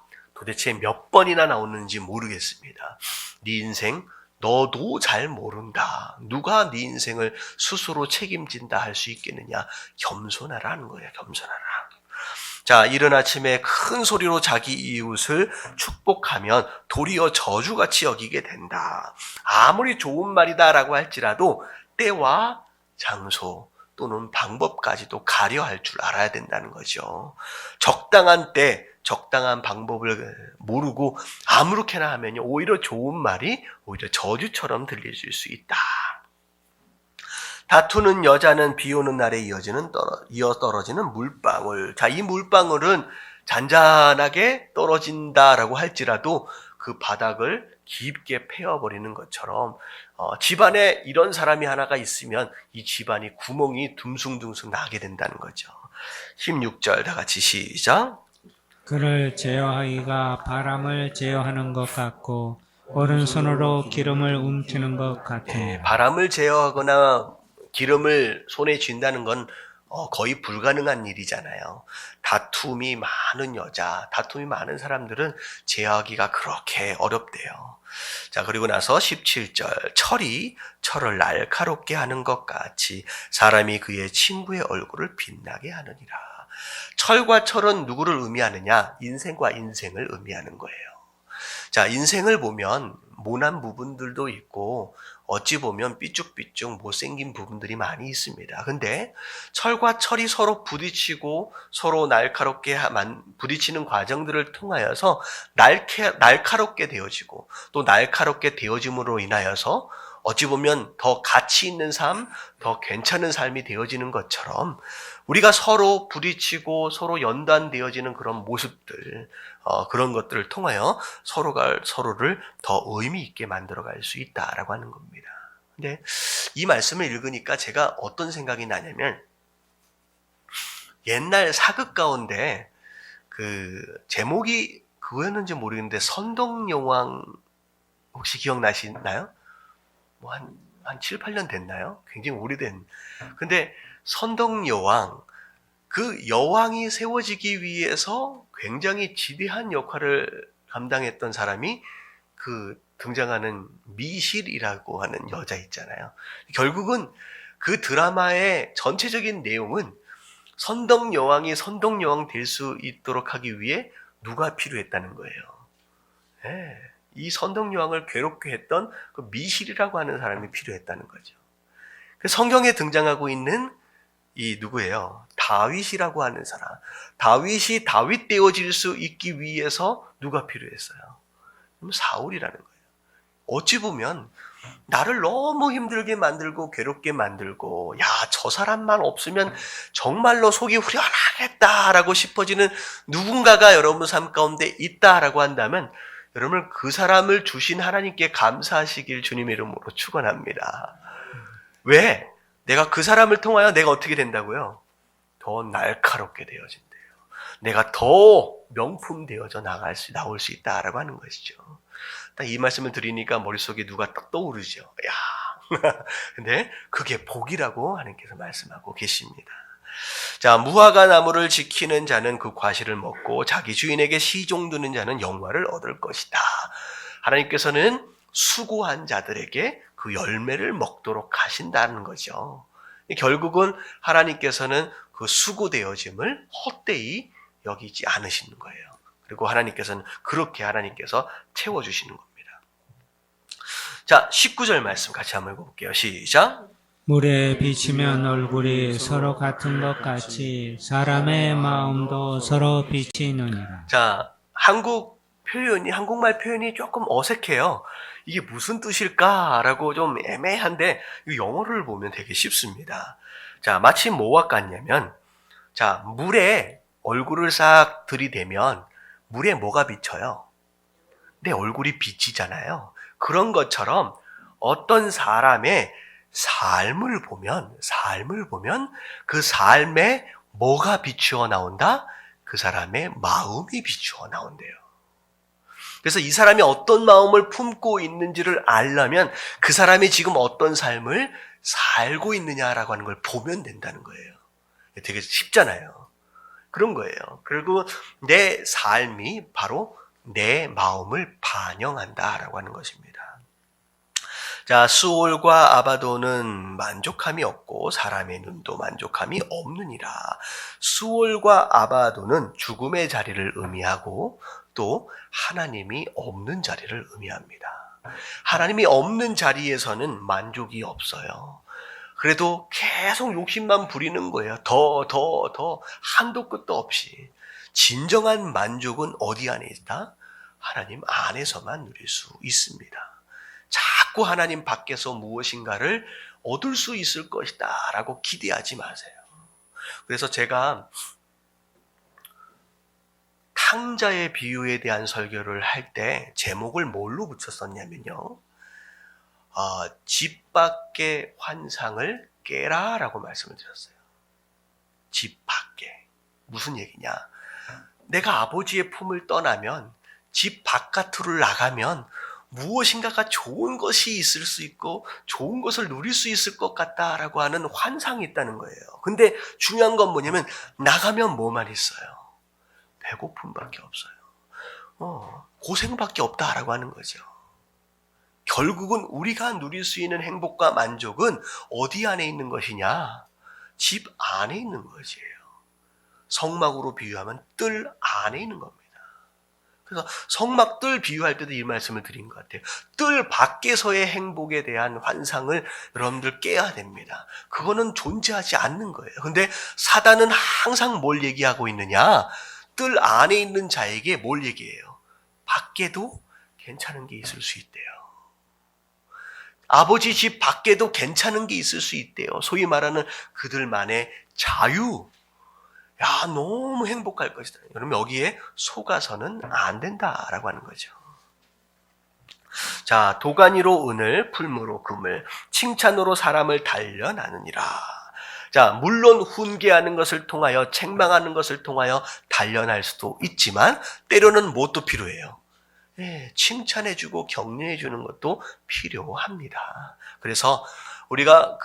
도대체 몇 번이나 나오는지 모르겠습니다. 네 인생 너도 잘 모른다. 누가 네 인생을 스스로 책임진다 할 수 있겠느냐. 겸손하라는 거예요. 겸손하라. 자, 이른 아침에 큰 소리로 자기 이웃을 축복하면 도리어 저주같이 여기게 된다. 아무리 좋은 말이다라고 할지라도 때와 장소 또는 방법까지도 가려할 줄 알아야 된다는 거죠. 적당한 때, 적당한 방법을 모르고 아무렇게나 하면 오히려 좋은 말이 오히려 저주처럼 들려질 수 있다. 다투는 여자는 비 오는 날에 이어 떨어지는 물방울. 자, 이 물방울은 잔잔하게 떨어진다라고 할지라도 그 바닥을 깊게 패워버리는 것처럼 집안에 이런 사람이 하나가 있으면 이 집안이 구멍이 둥숭둥숭 나게 된다는 거죠. 16절 다 같이 시작. 그를 제어하기가 바람을 제어하는 것 같고 오른손으로 기름을 움키는 것 같으니 바람을 제어하거나 기름을 손에 쥔다는 건 거의 불가능한 일이잖아요. 다툼이 많은 여자, 다툼이 많은 사람들은 제어하기가 그렇게 어렵대요. 자, 그리고 나서 17절, 철을 날카롭게 하는 것 같이 사람이 그의 친구의 얼굴을 빛나게 하느니라. 철과 철은 누구를 의미하느냐? 인생과 인생을 의미하는 거예요. 자, 인생을 보면 모난 부분들도 있고 어찌 보면 삐쭉삐쭉 못생긴 부분들이 많이 있습니다. 근데 철과 철이 서로 부딪히고 서로 날카롭게 부딪히는 과정들을 통하여서 날카롭게 되어지고 또 날카롭게 되어짐으로 인하여서 어찌 보면 더 가치 있는 삶, 더 괜찮은 삶이 되어지는 것처럼 우리가 서로 부딪히고 서로 연단되어지는 그런 모습들, 그런 것들을 통하여 서로를 더 의미 있게 만들어갈 수 있다라고 하는 겁니다. 근데 이 말씀을 읽으니까 제가 어떤 생각이 나냐면 옛날 사극 가운데 그 제목이 그거였는지 모르겠는데 선덕여왕 혹시 기억나시나요? 뭐 한 7, 8년 됐나요? 굉장히 오래된. 근데 선덕여왕, 그 여왕이 세워지기 위해서 굉장히 지대한 역할을 감당했던 사람이 그 등장하는 미실이라고 하는 여자 있잖아요. 결국은 그 드라마의 전체적인 내용은 선덕여왕이 선덕여왕 될 수 있도록 하기 위해 누가 필요했다는 거예요. 네. 이 선덕여왕을 괴롭게 했던 그 미실이라고 하는 사람이 필요했다는 거죠. 성경에 등장하고 있는 이 누구예요? 다윗이라고 하는 사람. 다윗이 다윗 되어질 수 있기 위해서 누가 필요했어요? 사울이라는 거예요. 어찌 보면 나를 너무 힘들게 만들고 괴롭게 만들고 야, 저 사람만 없으면 정말로 속이 후련하겠다라고 싶어지는 누군가가 여러분 삶 가운데 있다라고 한다면 여러분 그 사람을 주신 하나님께 감사하시길 주님의 이름으로 축원합니다. 왜? 내가 그 사람을 통하여 내가 어떻게 된다고요? 더 날카롭게 되어진대요. 내가 더 명품 되어져 나올 수 있다라고 하는 것이죠. 딱 이 말씀을 드리니까 머릿속에 누가 딱 떠오르죠. 야, 근데 그게 복이라고 하나님께서 말씀하고 계십니다. 자, 무화과 나무를 지키는 자는 그 과실을 먹고 자기 주인에게 시종 드는 자는 영화를 얻을 것이다. 하나님께서는 수고한 자들에게 그 열매를 먹도록 하신다는 거죠. 결국은 하나님께서는 그 수고되어짐을 헛되이 여기지 않으시는 거예요. 그리고 하나님께서는 그렇게 하나님께서 채워주시는 겁니다. 자, 19절 말씀 같이 한번 읽어볼게요. 시작. 물에 비치면 얼굴이 서로 같은 것 같이 사람의 마음도 서로 비치느니라. 자, 한국말 표현이 조금 어색해요. 이게 무슨 뜻일까라고 좀 애매한데 영어를 보면 되게 쉽습니다. 자, 마치 뭐와 같냐면 자, 물에 얼굴을 싹 들이대면 물에 뭐가 비쳐요? 내 얼굴이 비치잖아요. 그런 것처럼 어떤 사람의 삶을 보면 그 삶에 뭐가 비추어 나온다? 그 사람의 마음이 비추어 나온대요. 그래서 이 사람이 어떤 마음을 품고 있는지를 알려면 그 사람이 지금 어떤 삶을 살고 있느냐라고 하는 걸 보면 된다는 거예요. 되게 쉽잖아요. 그런 거예요. 그리고 내 삶이 바로 내 마음을 반영한다라고 하는 것입니다. 자, 수올과 아바도는 만족함이 없고 사람의 눈도 만족함이 없느니라. 수올과 아바도는 죽음의 자리를 의미하고 또 하나님이 없는 자리를 의미합니다. 하나님이 없는 자리에서는 만족이 없어요. 그래도 계속 욕심만 부리는 거예요. 더 한도 끝도 없이. 진정한 만족은 어디 안에 있다? 하나님 안에서만 누릴 수 있습니다. 자꾸 하나님 밖에서 무엇인가를 얻을 수 있을 것이다 라고 기대하지 마세요. 그래서 제가 탕자의 비유에 대한 설교를 할 때 제목을 뭘로 붙였었냐면요. 집 밖의 환상을 깨라 라고 말씀을 드렸어요. 집 밖에. 무슨 얘기냐. 내가 아버지의 품을 떠나면 집 바깥으로 나가면 무엇인가가 좋은 것이 있을 수 있고 좋은 것을 누릴 수 있을 것 같다라고 하는 환상이 있다는 거예요. 근데 중요한 건 뭐냐면 나가면 뭐만 있어요? 배고픔밖에 없어요. 고생밖에 없다라고 하는 거죠. 결국은 우리가 누릴 수 있는 행복과 만족은 어디 안에 있는 것이냐? 집 안에 있는 것이에요. 성막으로 비유하면 뜰 안에 있는 겁니다. 그래서 성막 뜰 비유할 때도 이 말씀을 드린 것 같아요. 뜰 밖에서의 행복에 대한 환상을 여러분들 깨야 됩니다. 그거는 존재하지 않는 거예요. 근데 사단은 항상 뭘 얘기하고 있느냐? 뜰 안에 있는 자에게 뭘 얘기해요? 밖에도 괜찮은 게 있을 수 있대요. 아버지 집 밖에도 괜찮은 게 있을 수 있대요. 소위 말하는 그들만의 자유. 야, 너무 행복할 것이다. 여러분 여기에 속아서는 안 된다라고 하는 거죠. 자, 도가니로 은을, 풀무로 금을, 칭찬으로 사람을 단련하느니라. 자, 물론 훈계하는 것을 통하여, 책망하는 것을 통하여 단련할 수도 있지만 때로는 무엇도 필요해요? 칭찬해주고 격려해주는 것도 필요합니다. 그래서 우리가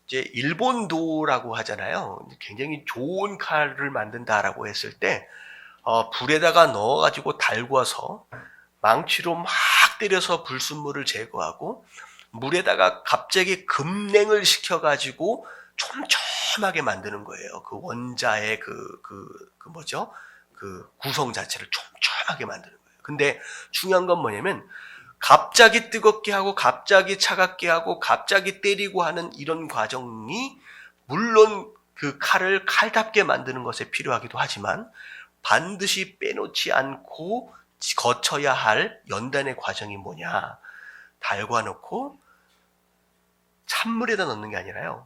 이제 일본도라고 하잖아요. 굉장히 좋은 칼을 만든다라고 했을 때 불에다가 넣어가지고 달궈서 망치로 막 때려서 불순물을 제거하고 물에다가 갑자기 급냉을 시켜가지고 촘촘하게 만드는 거예요. 그 원자의 그 구성 자체를 촘촘하게 만드는 거예요. 근데 중요한 건 뭐냐면 갑자기 뜨겁게 하고 갑자기 차갑게 하고 갑자기 때리고 하는 이런 과정이 물론 그 칼을 칼답게 만드는 것에 필요하기도 하지만 반드시 빼놓지 않고 거쳐야 할 연단의 과정이 뭐냐. 달궈놓고 찬물에다 넣는 게 아니라요.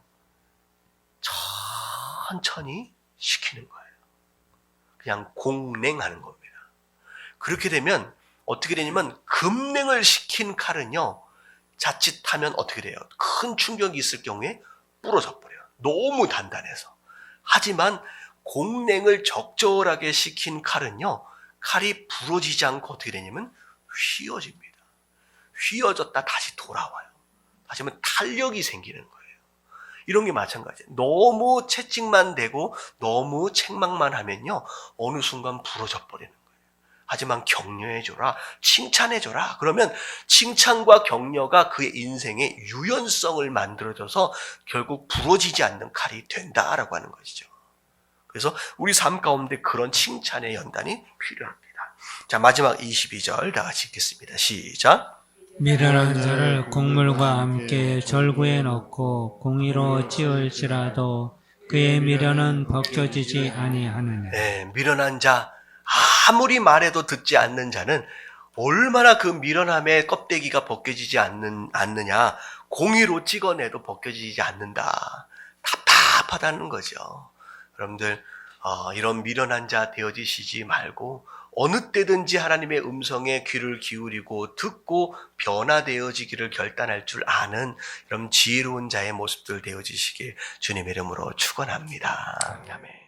천천히 식히는 거예요. 그냥 공냉하는 겁니다. 그렇게 되면 어떻게 되냐면 급냉을 시킨 칼은요. 자칫하면 어떻게 돼요? 큰 충격이 있을 경우에 부러져 버려요. 너무 단단해서. 하지만 공냉을 적절하게 시킨 칼은요. 칼이 부러지지 않고 어떻게 되냐면 휘어집니다. 휘어졌다 다시 돌아와요. 다시 하면 탄력이 생기는 거예요. 이런 게 마찬가지예요. 너무 채찍만 대고 너무 책망만 하면요. 어느 순간 부러져 버리는 거예요. 하지만 격려해줘라, 칭찬해줘라. 그러면 칭찬과 격려가 그의 인생의 유연성을 만들어줘서 결국 부러지지 않는 칼이 된다라고 하는 것이죠. 그래서 우리 삶 가운데 그런 칭찬의 연단이 필요합니다. 자, 마지막 22절 다 같이 읽겠습니다. 시작. 미련한 자를 곡물과 함께 절구에 넣고 공의로 찌울지라도 그의 미련은 벗겨지지 아니하느냐. 네, 미련한 자, 아무리 말해도 듣지 않는 자는 얼마나 그 미련함의 껍데기가 벗겨지지 않느냐. 공의로 찍어내도 벗겨지지 않는다. 답답하다는 거죠. 여러분들 이런 미련한 자 되어지시지 말고 어느 때든지 하나님의 음성에 귀를 기울이고 듣고 변화되어지기를 결단할 줄 아는 이런 지혜로운 자의 모습들 되어지시길 주님의 이름으로 축원합니다. 아멘.